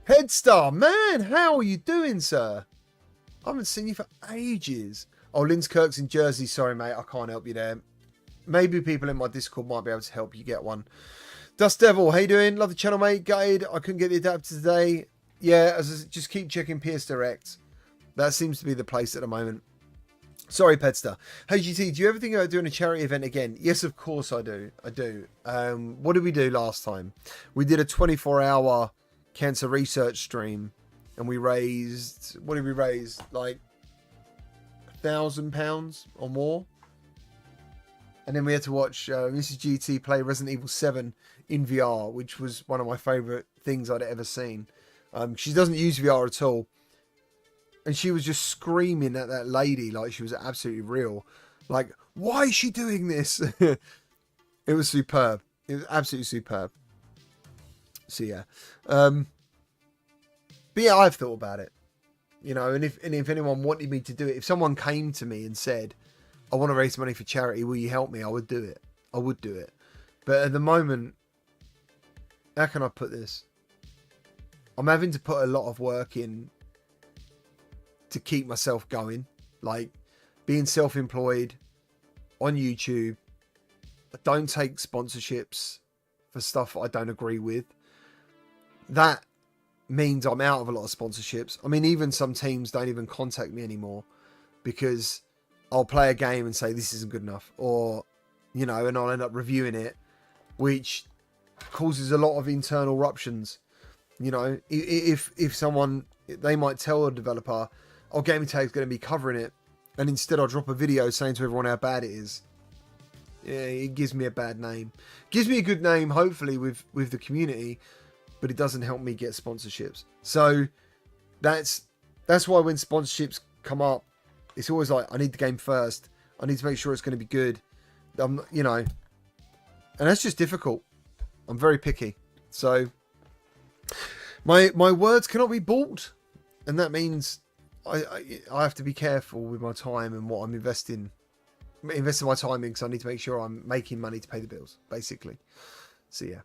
Headstar, man, how are you doing, sir? I haven't seen you for ages. Oh, Linz Kirk's in Jersey. Sorry, mate, I can't help you there. Maybe people in my Discord might be able to help you get one. Dust Devil, how you doing? Love the channel, mate. Gutted, I couldn't get the adapter today. Yeah, just keep checking PS Direct. That seems to be the place at the moment. Sorry, Pedster. Hey, GT, do you ever think about doing a charity event again? Yes, of course I do. I do. What did we do last time? We did a 24-hour cancer research stream, and we raised... What did we raise? Like £1,000 or more? And then we had to watch Mrs. GT play Resident Evil 7 in VR, which was one of my favourite things I'd ever seen. She doesn't use VR at all. And she was just screaming at that lady like she was absolutely real. Like, why is she doing this? It was superb. It was absolutely superb. So yeah. But yeah, I've thought about it. You know, and if anyone wanted me to do it, if someone came to me and said, I want to raise money for charity, will you help me? I would do it. I would do it. But at the moment, how can I put this? I'm having to put a lot of work in to keep myself going. Like being self-employed on YouTube. I don't take sponsorships for stuff I don't agree with. That means I'm out of a lot of sponsorships. I mean, even some teams don't even contact me anymore because I'll play a game and say this isn't good enough, or, you know, and I'll end up reviewing it, which causes a lot of internal ruptions. You know, if someone, they might tell a developer, oh, Gamertag's going to be covering it, and instead I'll drop a video saying to everyone how bad it is. Yeah, it gives me a bad name. Gives me a good name, hopefully, with the community, but it doesn't help me get sponsorships. So that's why when sponsorships come up, it's always like, I need the game first. I need to make sure it's going to be good. You know, and that's just difficult. I'm very picky. So my words cannot be bought, and that means I have to be careful with my time and what I'm investing my time in, because I need to make sure I'm making money to pay the bills, basically. So yeah.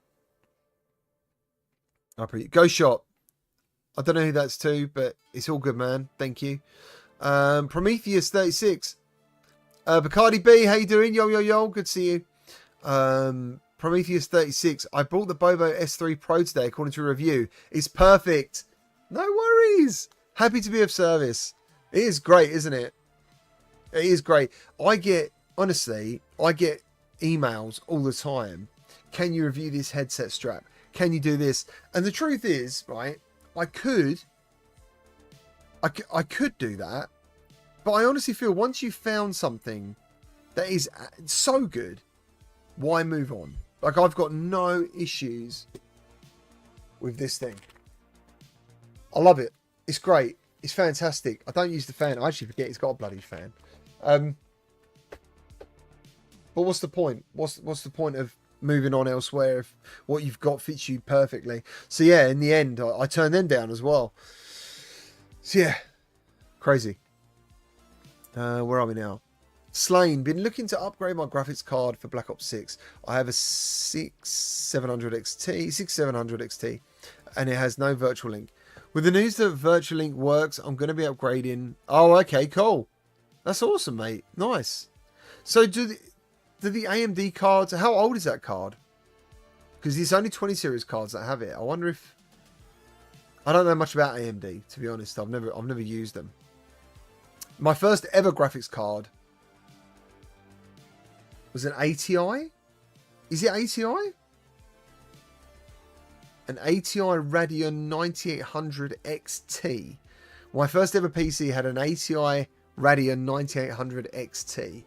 Go shop. I don't know who that's to, but it's all good, man. Thank you. Prometheus 36. Bacardi B, how you doing? Yo, yo, yo. Good to see you. Prometheus 36. I bought the Bobo S3 Pro today, according to a review. It's perfect. No worries. Happy to be of service. It is great, isn't it? It is great. Honestly, I get emails all the time. Can you review this headset strap? Can you do this? And the truth is, right, I could do that, but I honestly feel once you've found something that is so good, why move on? Like, I've got no issues with this thing. I love it. It's great. It's fantastic. I don't use the fan. I actually forget it's got a bloody fan. But what's the point? What's the point of moving on elsewhere if what you've got fits you perfectly? So yeah, in the end, I turned them down as well. So yeah, crazy. Where are we now? Slain, been looking to upgrade my graphics card for Black Ops 6. I have a 6700 XT, and it has no virtual link. With the news that virtual link works, I'm going to be upgrading. Oh, okay, cool. That's awesome, mate. Nice. So do the AMD cards, how old is that card? Because it's only 20 series cards that have it. I wonder if, I don't know much about AMD, to be honest. I've never used them. My first ever graphics card was an ATI. Is it ATI? An ATI Radeon 9800 XT. My first ever PC had an ATI Radeon 9800 XT.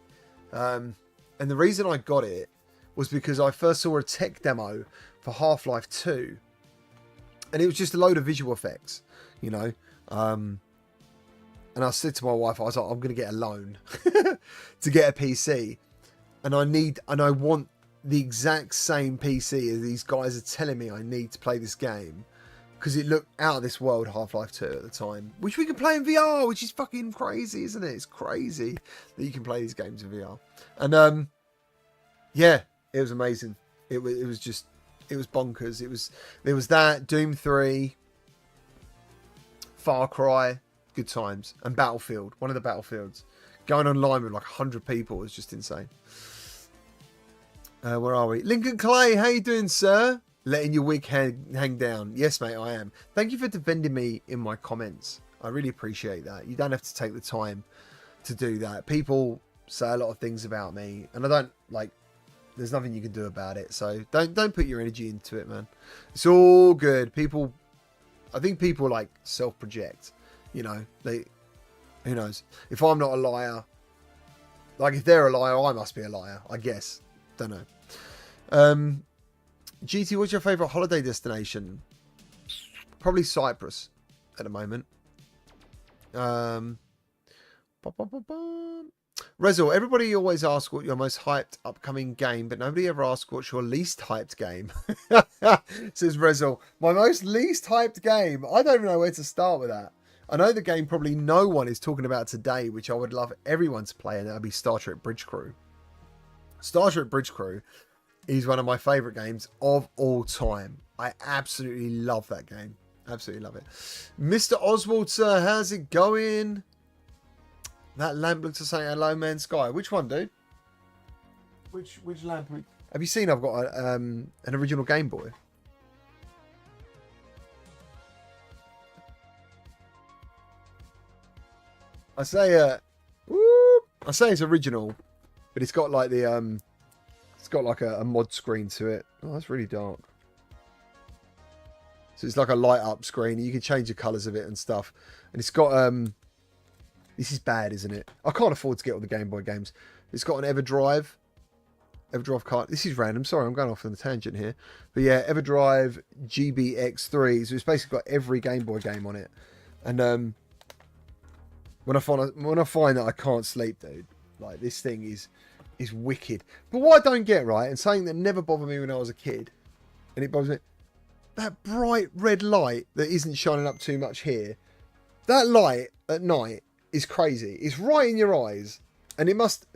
And the reason I got it was because I first saw a tech demo for Half-Life 2. And it was just a load of visual effects, you know. And I said to my wife, I was like, I'm going to get a loan to get a PC. And I want the exact same PC as these guys are telling me I need to play this game. Because it looked out of this world, Half-Life 2 at the time. Which we can play in VR, which is fucking crazy, isn't it? It's crazy that you can play these games in VR. And, yeah, it was amazing. It was bonkers. There was that, Doom 3, Far Cry, good times. And Battlefield, one of the Battlefields. Going online with like 100 people was just insane. Where are we? Lincoln Clay, how you doing, sir? Letting your wig hang down. Yes, mate, I am. Thank you for defending me in my comments. I really appreciate that. You don't have to take the time to do that. People say a lot of things about me, and I don't, like, there's nothing you can do about it. So don't put your energy into it, man. It's all good. I think people like self-project, you know. Who knows? If I'm not a liar, like if they're a liar, I must be a liar, I guess. Don't know. GT, what's your favourite holiday destination? Probably Cyprus at the moment. Rezel, everybody always asks what your most hyped upcoming game, but nobody ever asks what's your least hyped game. Says Rezel. My most least hyped game. I don't even know where to start with that. I know the game probably no one is talking about today, which I would love everyone to play, and that would be Star Trek Bridge Crew. Star Trek Bridge Crew is one of my favourite games of all time. I absolutely love that game. Absolutely love it. Mr. Oswald, sir, how's it going? That lamp looks to say hello, man. Sky. Which one, dude? Which lamp? Have you seen? I've got an original Game Boy. I say it's original, but it's got like the it's got like a mod screen to it. Oh, that's really dark. So it's like a light up screen. You can change the colours of it and stuff. And it's got this is bad, isn't it? I can't afford to get all the Game Boy games. It's got an EverDrive card. This is random. Sorry, I'm going off on a tangent here. But yeah, EverDrive GBX3. So it's basically got every Game Boy game on it. And when I find that I can't sleep, dude, like this thing is wicked. But what I don't get, right, and something that never bothered me when I was a kid, and it bothers me, that bright red light that isn't shining up too much here, that light at night is crazy. It's right in your eyes, and it must.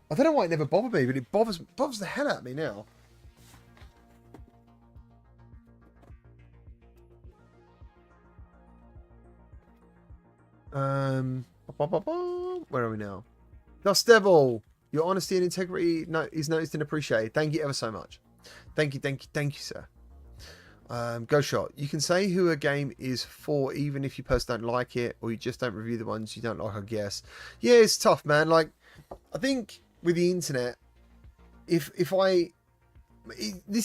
I don't know why it never bothered me, but it bothers the hell out of me now. Where are we now? Dust Devil, your honesty and integrity is noticed and appreciated. Thank you ever so much. Thank you, sir. Go Shot. You can say who a game is for even if you personally don't like it, or you just don't review the ones you don't like, I guess. Yeah, it's tough, man. Like, I think with the internet, this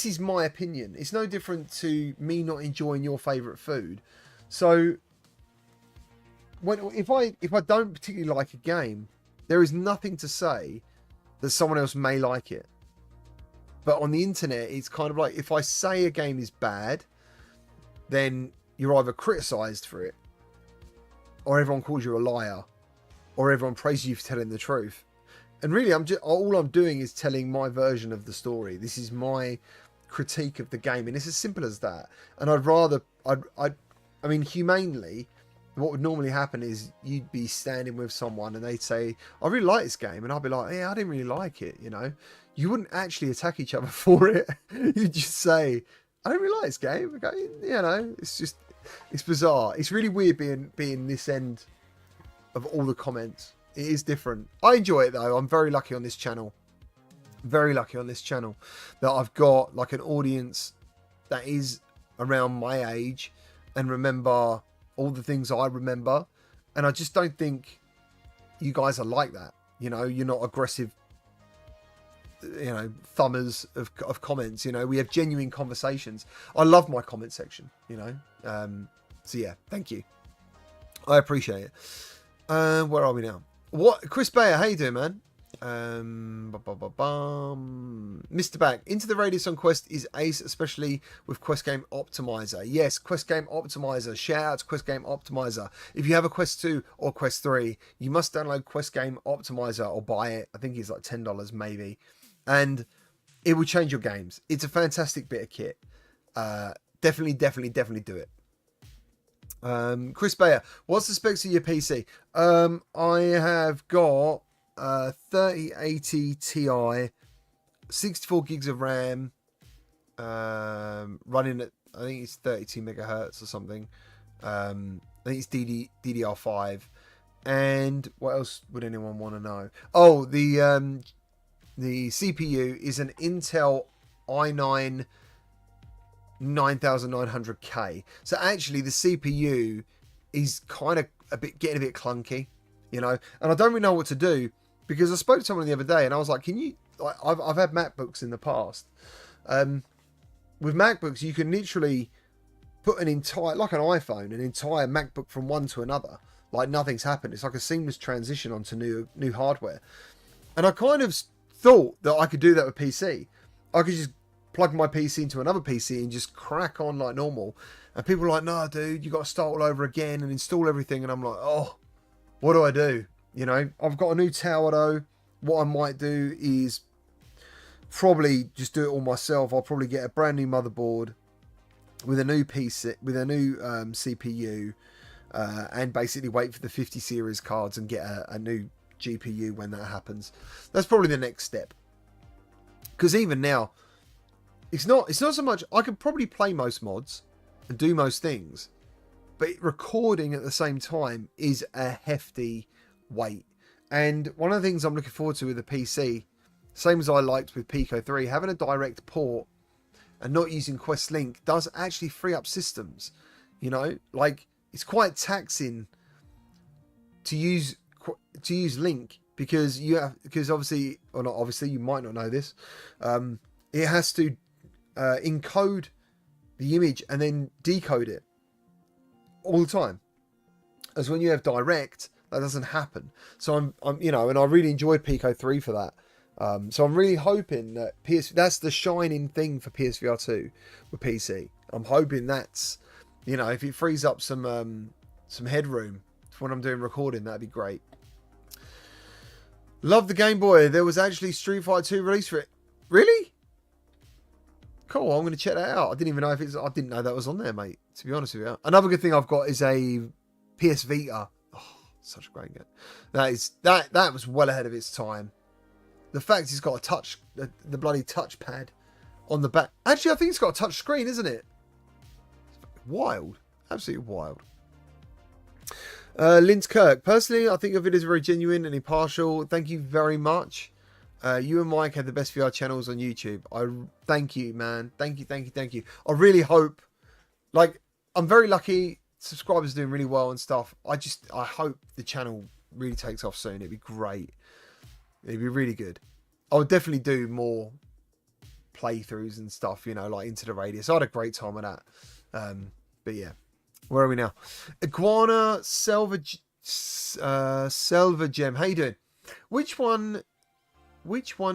is my opinion. It's no different to me not enjoying your favourite food. So if I don't particularly like a game, there is nothing to say that someone else may like it. But on the internet, it's kind of like, if I say a game is bad, then you're either criticised for it, or everyone calls you a liar, or everyone praises you for telling the truth. And really, all I'm doing is telling my version of the story. This is my critique of the game, and it's as simple as that. And I mean, humanely, what would normally happen is you'd be standing with someone and they'd say, I really like this game. And I'd be like, yeah, I didn't really like it, you know. You wouldn't actually attack each other for it. You'd just say, I don't really like this game. Okay, you know, it's bizarre. It's really weird being this end of all the comments. It is different. I enjoy it though. I'm very lucky on this channel. Very lucky on this channel that I've got like an audience that is around my age and remember all the things I remember. And I just don't think you guys are like that. You know, you're not aggressive, you know, thumbers of comments. You know, we have genuine conversations. I love my comment section, you know. So yeah, thank you. I appreciate it. Where are we now? What, Chris Bayer, how you doing, man? Mr. Back, Into the Radius on Quest is ace, especially with Quest Game Optimizer. Yes, Quest Game Optimizer. Shout out to Quest Game Optimizer. If you have a Quest 2 or Quest 3, you must download Quest Game Optimizer or buy it. I think it's like $10 maybe. And it will change your games. It's a fantastic bit of kit. Definitely do it. Chris Bayer, what's the specs of your PC? I have got 3080 Ti, 64 gigs of RAM, running at, I think it's 32 megahertz or something. I think it's DDR5. And what else would anyone want to know? Oh, the CPU is an Intel i9 9900K. So actually the CPU is kind of getting a bit clunky, you know, and I don't really know what to do, because I spoke to someone the other day and I was like, can you, like, I've had MacBooks in the past. With MacBooks, you can literally put an entire, like an iPhone, an entire MacBook from one to another, like nothing's happened. It's like a seamless transition onto new hardware. And I kind of thought that I could do that with PC. I could just plug my PC into another PC and just crack on like normal. And people are like, no, dude, you got to start all over again and install everything. And I'm like, oh, what do I do? You know, I've got a new tower though. What I might do is probably just do it all myself. I'll probably get a brand new motherboard with a new PC, with a new CPU, and basically wait for the 50 series cards and get a new GPU when that happens. That's probably the next step. Because even now, it's not so much. I could probably play most mods and do most things, but recording at the same time is a hefty weight. And one of the things I'm looking forward to with the PC, same as I liked with Pico 3, having a direct port and not using Quest Link does actually free up systems. You know, like it's quite taxing to use Link because obviously, or not obviously, you might not know this. It has to encode the image and then decode it all the time. As when you have direct, that doesn't happen. So I'm you know, and I really enjoyed Pico 3 for that. So I'm really hoping that that's the shining thing for PSVR 2 with PC. I'm hoping that's, you know, if it frees up some headroom for when I'm doing recording, that'd be great. Love the Game Boy. There was actually Street Fighter 2 released for it. Really? Cool, I'm going to check that out. I didn't even know I didn't know that was on there, mate, to be honest with you. Another good thing I've got is a PSVR. Oh, such a great game. That was well ahead of its time. The fact it's got the bloody touchpad on the back. Actually, I think it's got a touch screen, isn't it? Wild. Absolutely wild. Linz Kirk. Personally, I think your videos are very genuine and impartial. Thank you very much. You and Mike have the best VR channels on YouTube. I thank you, man. Thank you. I really hope, like, I'm very lucky. Subscribers are doing really well and stuff. I hope the channel really takes off soon. It'd be great. It'd be really good. I would definitely do more playthroughs and stuff, you know, like Into the Radius. I had a great time with that. But yeah, where are we now? Iguana Selva Gem. How you doing? Which one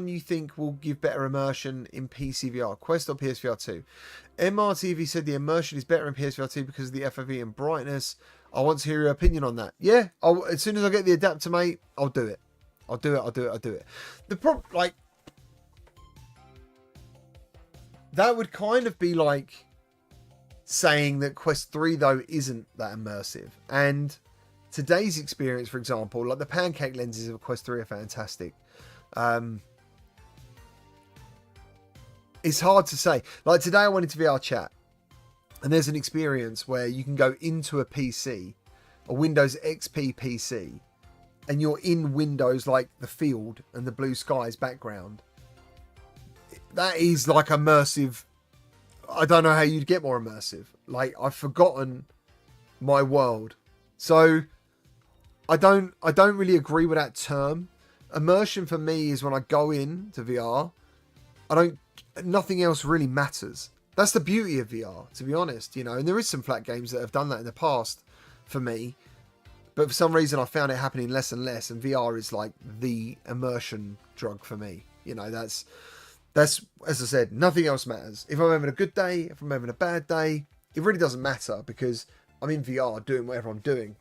you think will give better immersion in PCVR, Quest or PSVR 2? MRTV said the immersion is better in PSVR 2 because of the FOV and brightness. I want to hear your opinion on that. Yeah, as soon as I get the adapter, mate, I'll do it. I'll do it. The problem, like, that would kind of be like saying that Quest 3 though isn't that immersive. And today's experience, for example, like the pancake lenses of Quest 3 are fantastic. It's hard to say. Like today I went into VRChat and there's an experience where you can go into a PC, a Windows XP PC, and you're in Windows, like the field and the blue skies background. That is like immersive. I don't know how you'd get more immersive. Like, I've forgotten my world. So I don't really agree with that term. Immersion for me is when I go in to VR. Nothing else really matters. That's the beauty of VR, to be honest, you know. And there is some flat games that have done that in the past for me. But for some reason, I found it happening less and less. And VR is like the immersion drug for me. You know, that's, as I said, nothing else matters. If I'm having a good day, if I'm having a bad day, it really doesn't matter because I'm in VR doing whatever I'm doing.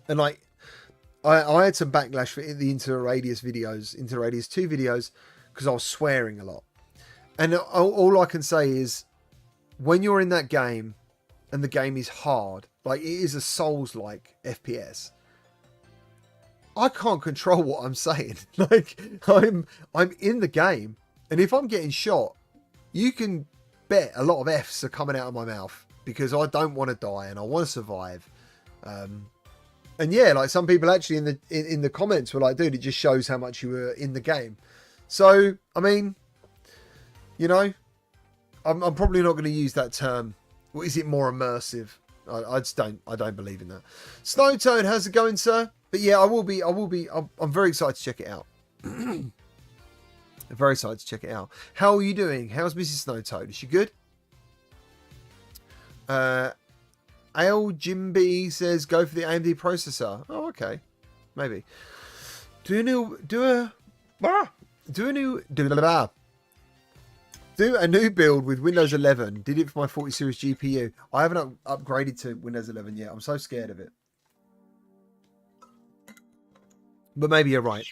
And like, I had some backlash for the Into the Radius 2 videos because I was swearing a lot. And all I can say is when you're in that game and the game is hard, like it is a Souls-like FPS, I can't control what I'm saying. Like I'm in the game, and if I'm getting shot, you can bet a lot of F's are coming out of my mouth because I don't want to die and I want to survive. And yeah, like some people actually in the comments were like, dude, it just shows how much you were in the game. So, I mean, you know, I'm probably not going to use that term. What is it more immersive? I don't believe in that. Snowtoad, how's it going, sir? But yeah, I'm very excited to check it out. I'm very excited to check it out. How are you doing? How's Mrs. Snowtoad? Is she good? Ale Jimby says go for the AMD processor. Oh, okay. Maybe. Do do a new build with Windows 11. Did it for my 40 series GPU. I haven't upgraded to Windows 11 yet. I'm so scared of it. But maybe you're right.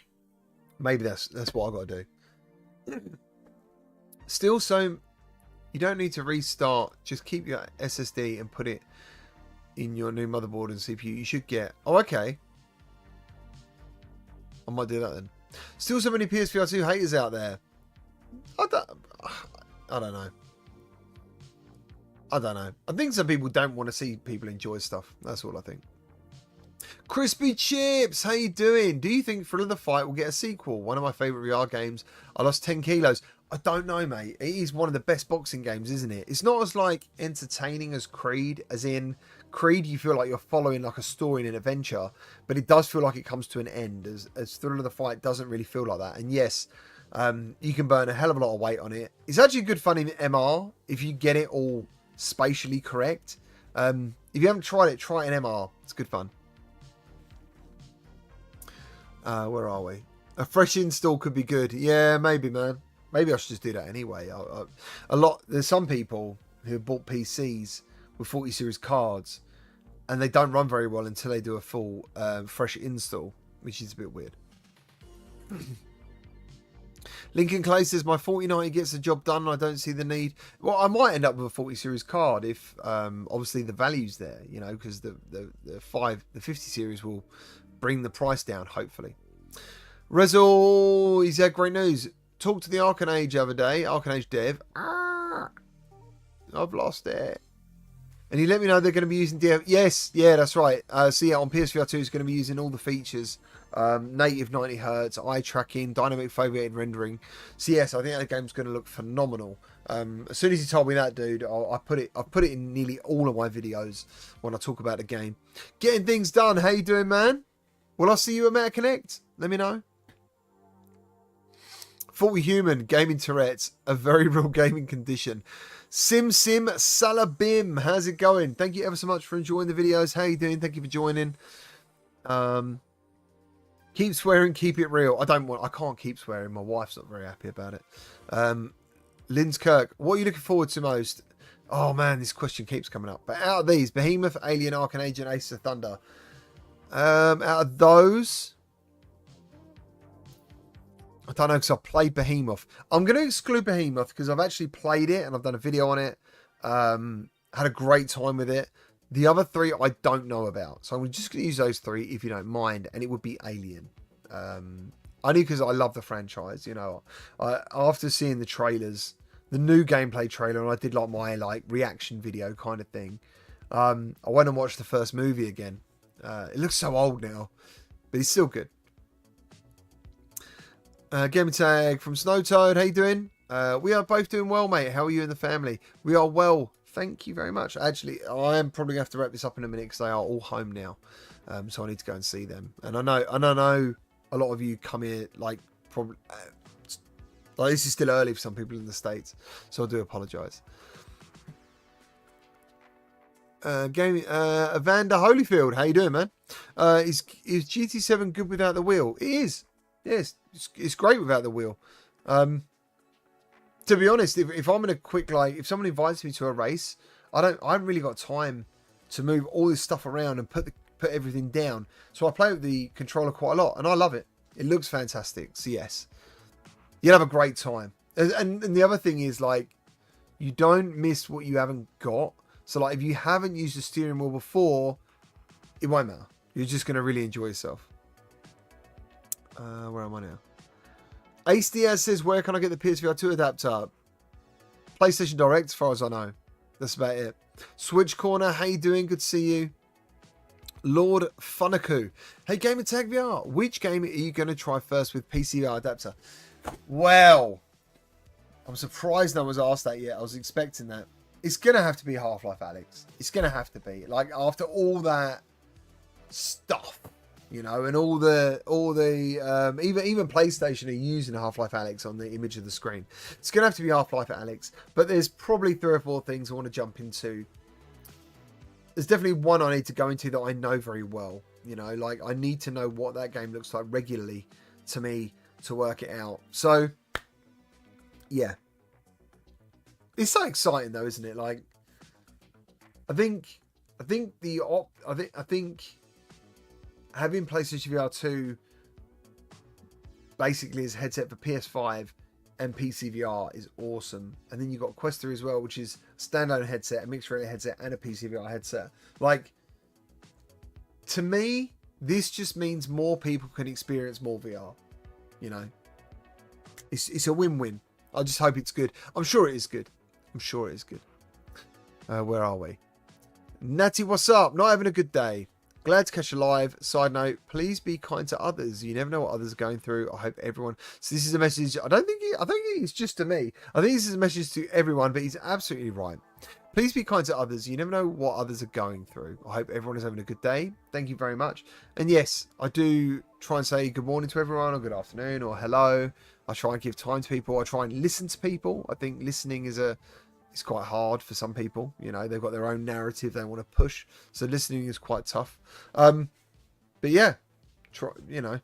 Maybe that's what I got to do. Still, so you don't need to restart. Just keep your SSD and put it in your new motherboard and CPU. You should get. Oh, okay. I might do that then. Still, so many PSVR2 haters out there. I don't know. I think some people don't want to see people enjoy stuff. That's all I think. Crispy Chips, how you doing? Do you think Thrill of the Fight will get a sequel? One of my favourite VR games. I lost 10 kilos. I don't know, mate. It is one of the best boxing games, isn't it? It's not as like entertaining as Creed, as in Creed you feel like you're following like a story and an adventure, but it does feel like it comes to an end, as Thrill of the Fight doesn't really feel like that. And yes, you can burn a hell of a lot of weight on it. It's actually good fun in MR if you get it all spatially correct. If you haven't tried it, try it in MR. It's good fun. Where are we? A fresh install could be good. Yeah, maybe, man. Maybe I should just do that anyway. There's some people who have bought PCs with 40 series cards and they don't run very well until they do a full fresh install, which is a bit weird. Lincoln Clay says my 4090 gets the job done and I don't see the need. Well, I might end up with a 40 series card if obviously the value's there, you know, because the 50 series will bring the price down, hopefully. Rezel, he's had great news. Talked to the Arcanage the other day, Arcanage dev. I've lost it. And he let me know they're going to be using dev. Yes, yeah, that's right. So yeah, on PSVR2 is going to be using all the features. Native 90 Hz, eye tracking, dynamic foveated rendering. So yes, I think that game's going to look phenomenal. As soon as he told me that, dude, I've put it in nearly all of my videos when I talk about the game. Getting things done. How you doing, man? Will I see you at MetaConnect? Let me know. 40 Human, gaming Tourette's, a very real gaming condition. Sim Salabim, how's it going? Thank you ever so much for enjoying the videos. How you doing? Thank you for joining. Keep swearing, keep it real. I can't keep swearing. My wife's not very happy about it. Linz Kirk, what are you looking forward to most? Oh man, this question keeps coming up. But out of these, Behemoth, Alien, Arcanage, and Ace of Thunder. Out of those, I don't know, because I've played Behemoth. I'm going to exclude Behemoth because I've actually played it and I've done a video on it. Had a great time with it. The other three I don't know about. So I'm just going to use those three if you don't mind. And it would be Alien. Only because I love the franchise, you know. After seeing the trailers, the new gameplay trailer, and I did like my reaction video kind of thing. I went and watched the first movie again. It looks so old now, but it's still good. Gamertag from Snowtoad, how you doing? We are both doing well, mate. How are you and the family? We are well, thank you very much. Actually, I am probably going to have to wrap this up in a minute because they are all home now, so I need to go and see them. And I know a lot of you come here probably this is still early for some people in the States, so I do apologise. Evander Holyfield, how you doing, man? Is GT7 good without the wheel? It is. Yes, it's great without the wheel. To be honest, if I'm in a quick, if someone invites me to a race, I haven't really got time to move all this stuff around and put everything down. So I play with the controller quite a lot, and I love it. It looks fantastic. So yes, you'll have a great time. And the other thing is you don't miss what you haven't got. So if you haven't used the steering wheel before, it won't matter. You're just going to really enjoy yourself. Where am I now? Ace Diaz says, where can I get the PSVR2 adapter? PlayStation Direct, as far as I know. That's about it. Switch Corner, how you doing? Good to see you. Lord Funaku. Hey, Gamertag VR, which game are you going to try first with PCVR adapter? Well, I'm surprised no one's asked that yet. I was expecting that. It's going to have to be Half-Life Alyx. It's going to have to be. After all that stuff, you know, and all the even PlayStation are using Half-Life Alyx on the image of the screen. It's going to have to be Half-Life Alyx. But there's probably 3 or 4 things I want to jump into. There's definitely one I need to go into that I know very well. You know, I need to know what that game looks like regularly to me to work it out. So, yeah. It's so exciting though, isn't it? Like, I think having PlayStation VR2 basically as a headset for PS5 and PCVR is awesome. And then you've got Quest 3 as well, which is a standalone headset, a mixed reality headset, and a PCVR headset. Like, to me, this just means more people can experience more VR. You know, it's a win-win. I just hope it's good. I'm sure it is good. Where are we? Natty, what's up? Not having a good day. Glad to catch you live. Side note, please be kind to others. You never know what others are going through. I hope everyone... So this is a message... I don't think it's just to me. I think this is a message to everyone, but he's absolutely right. Please be kind to others. You never know what others are going through. I hope everyone is having a good day. Thank you very much. And yes, I do try and say good morning to everyone, or good afternoon, or hello. I try and give time to people. I try and listen to people. I think listening is it's quite hard for some people. You know, they've got their own narrative they want to push. So listening is quite tough. But yeah, you know,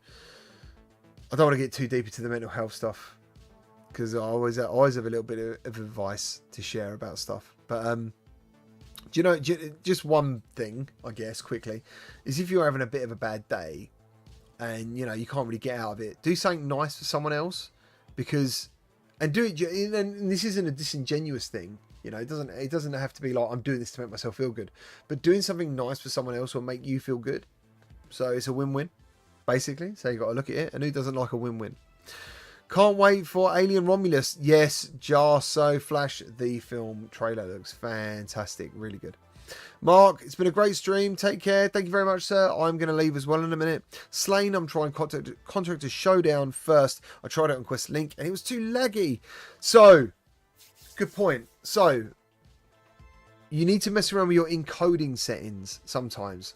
I don't want to get too deep into the mental health stuff, because I always have a little bit of advice to share about stuff. But do you know, just one thing, I guess, quickly, is if you're having a bit of a bad day and, you know, you can't really get out of it, do something nice for someone else, because... And do it, and this isn't a disingenuous thing, you know. It doesn't have to be like I'm doing this to make myself feel good, but doing something nice for someone else will make you feel good. So it's a win-win, basically. So you got to look at it, and who doesn't like a win-win? Can't wait for Alien Romulus. Yes, So Flash, the film trailer looks fantastic, really good. Mark, it's been a great stream. Take care. Thank you very much, sir. I'm going to leave as well in a minute. Slane, I'm trying Contractor Showdown first. I tried it on Quest Link and it was too laggy. So, good point. So, you need to mess around with your encoding settings sometimes.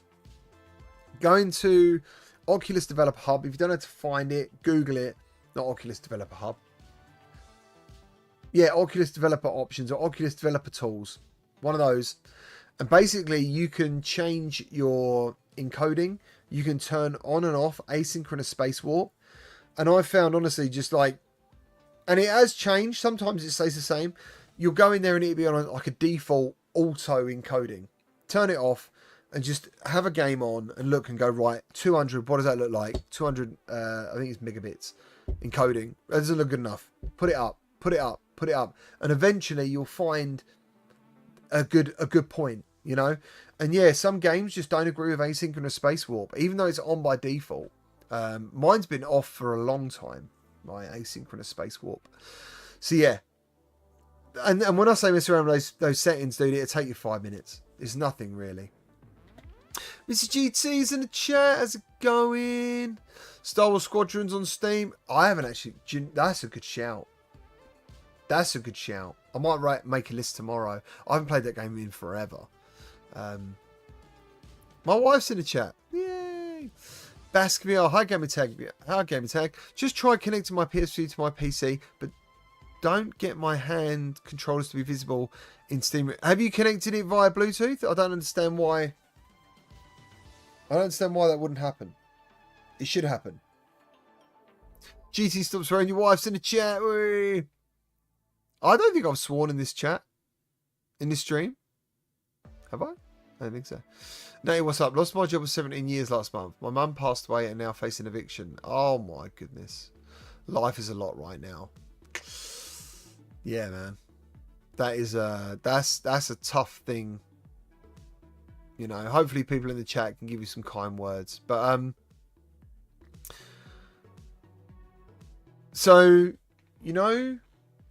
Go into Oculus Developer Hub. If you don't know how to find it, Google it. Not Oculus Developer Hub. Yeah, Oculus Developer Options or Oculus Developer Tools. One of those. And basically, you can change your encoding. You can turn on and off asynchronous space warp. And I found, honestly, just like... And it has changed. Sometimes it stays the same. You'll go in there and it'll be on like a default auto encoding. Turn it off and just have a game on and look and go, right, 200, what does that look like? 200, I think it's megabits encoding. That doesn't look good enough. Put it up, put it up, put it up. And eventually you'll find a good point. You know, and yeah, some games just don't agree with asynchronous space warp, even though it's on by default. Mine's been off for a long time, my asynchronous space warp. So yeah, and when I say mess around with those settings, dude, it'll take you 5 minutes. It's nothing really. Mr. GT's in the chat. How's it going? Star Wars Squadrons on Steam. I haven't actually. That's a good shout. That's a good shout. I might make a list tomorrow. I haven't played that game in forever. My wife's in the chat. Yay! Basque hi Gamertag. Hi Gamertag. Just try connecting my PS3 to my PC, but don't get my hand controllers to be visible in Steam. Have you connected it via Bluetooth? I don't understand why. I don't understand why that wouldn't happen. It should happen. GT, stop swearing. Your wife's in the chat. Whee! I don't think I've sworn in this chat. In this stream. Have I? I don't think so. Nate, what's up? Lost my job of 17 years last month. My mum passed away and now facing eviction. Oh my goodness. Life is a lot right now. Yeah, man. That is that's a tough thing. You know, hopefully people in the chat can give you some kind words. But so, you know,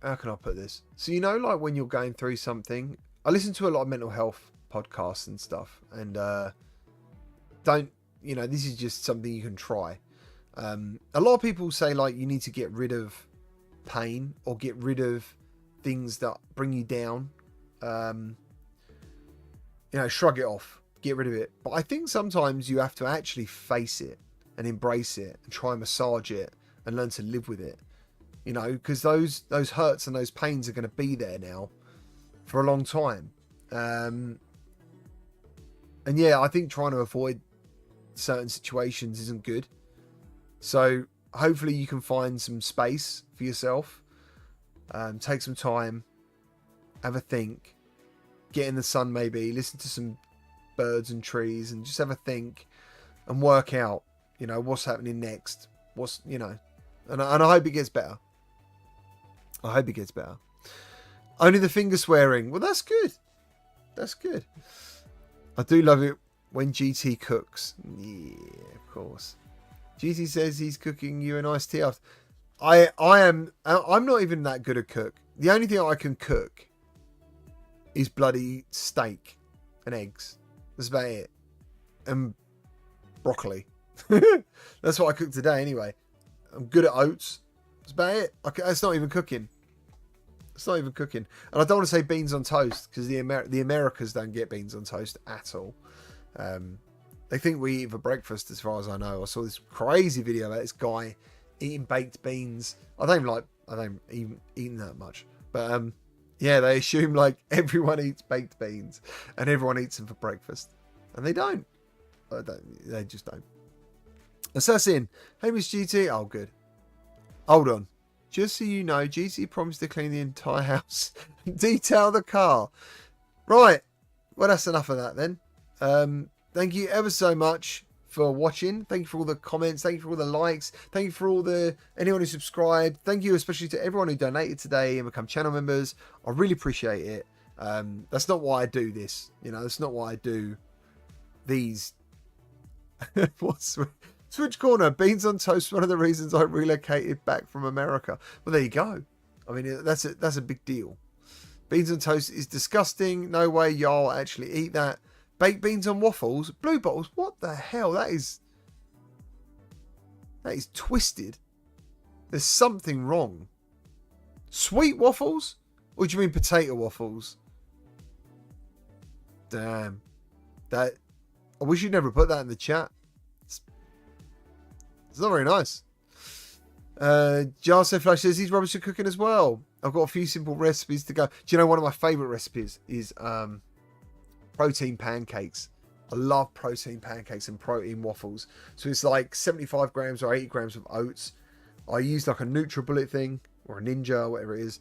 how can I put this? So, you know, like when you're going through something, I listen to a lot of mental health podcasts and stuff, and you know, this is just something you can try. A lot of people say like you need to get rid of pain or get rid of things that bring you down. You know, shrug it off, get rid of it. But I think sometimes you have to actually face it and embrace it and try and massage it and learn to live with it. You know, because those hurts and those pains are going to be there now for a long time. And yeah, I think trying to avoid certain situations isn't good. So hopefully you can find some space for yourself. Take some time have a think, get in the sun maybe, listen to some birds and trees, and just have a think and work out, you know, what's happening next. What's, you know, and I hope it gets better. I hope it gets better. Only the finger swearing. Well, that's good. That's good. I do love it when GT cooks. Yeah, of course. GT says he's cooking you a nice tea after. I'm not even that good a cook. The only thing I can cook is bloody steak and eggs. That's about it. And broccoli. That's what I cooked today anyway. I'm good at oats. That's about it. It's not even cooking. It's not even cooking. And I don't want to say beans on toast, because the Americas don't get beans on toast at all. They think we eat for breakfast, as far as I know. I saw this crazy video about this guy eating baked beans. I don't even eat that much. But yeah, they assume like everyone eats baked beans and everyone eats them for breakfast. And they don't. They just don't. Assassin. Hey, Miss GT. Oh, good. Hold on. Just so you know, GT promised to clean the entire house and detail the car. Right. Well, that's enough of that then. Thank you ever so much for watching. Thank you for all the comments. Thank you for all the likes. Thank you for anyone who subscribed. Thank you especially to everyone who donated today and become channel members. I really appreciate it. That's not why I do this. You know, that's not why I do these. What's Switch Corner? Beans on toast. One of the reasons I relocated back from America. Well, there you go. I mean, that's a big deal. Beans on toast is disgusting. No way y'all actually eat that. Baked beans on waffles. Blue bottles. What the hell? That is twisted. There's something wrong. Sweet waffles? Or do you mean potato waffles? Damn. I wish you'd never put that in the chat. It's not very nice. Jarso Flash says he's rubbish at cooking as well. I've got a few simple recipes to go. Do you know one of my favourite recipes is protein pancakes. I love protein pancakes and protein waffles. So it's like 75 grams or 80 grams of oats. I use like a NutriBullet thing or a Ninja or whatever it is.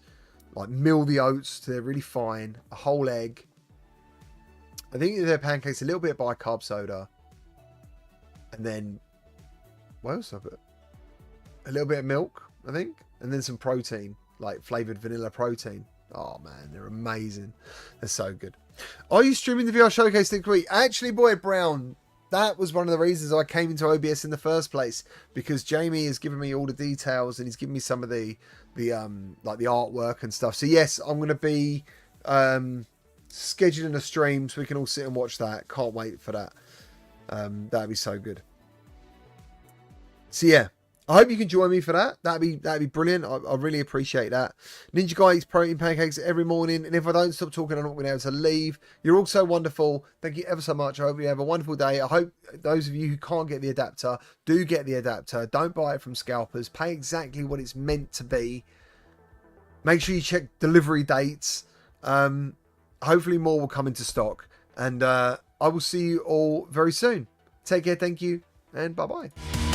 Like mill the oats till they're really fine. A whole egg. I think they're pancakes, a little bit of bicarb soda. And then what else I put? A little bit of milk, I think. And then some protein, like flavoured vanilla protein. Oh man, they're amazing. They're so good. Are you streaming the VR showcase next week? Actually, Boy Brown, that was one of the reasons I came into OBS in the first place, because Jamie has given me all the details and he's given me some of the like the artwork and stuff. So yes, I'm going to be scheduling a stream so we can all sit and watch that. Can't wait for that. That'd be so good. So yeah, I hope you can join me for that. That'd be brilliant. I really appreciate that. Ninja Guy eats protein pancakes every morning, and if I don't stop talking, I'm not going to be able to leave. You're all so wonderful. Thank you ever so much. I hope you have a wonderful day. I hope those of you who can't get the adapter do get the adapter. Don't buy it from scalpers. Pay exactly what it's meant to be. Make sure you check delivery dates. Hopefully more will come into stock, and I will see you all very soon. Take care. Thank you, and bye bye.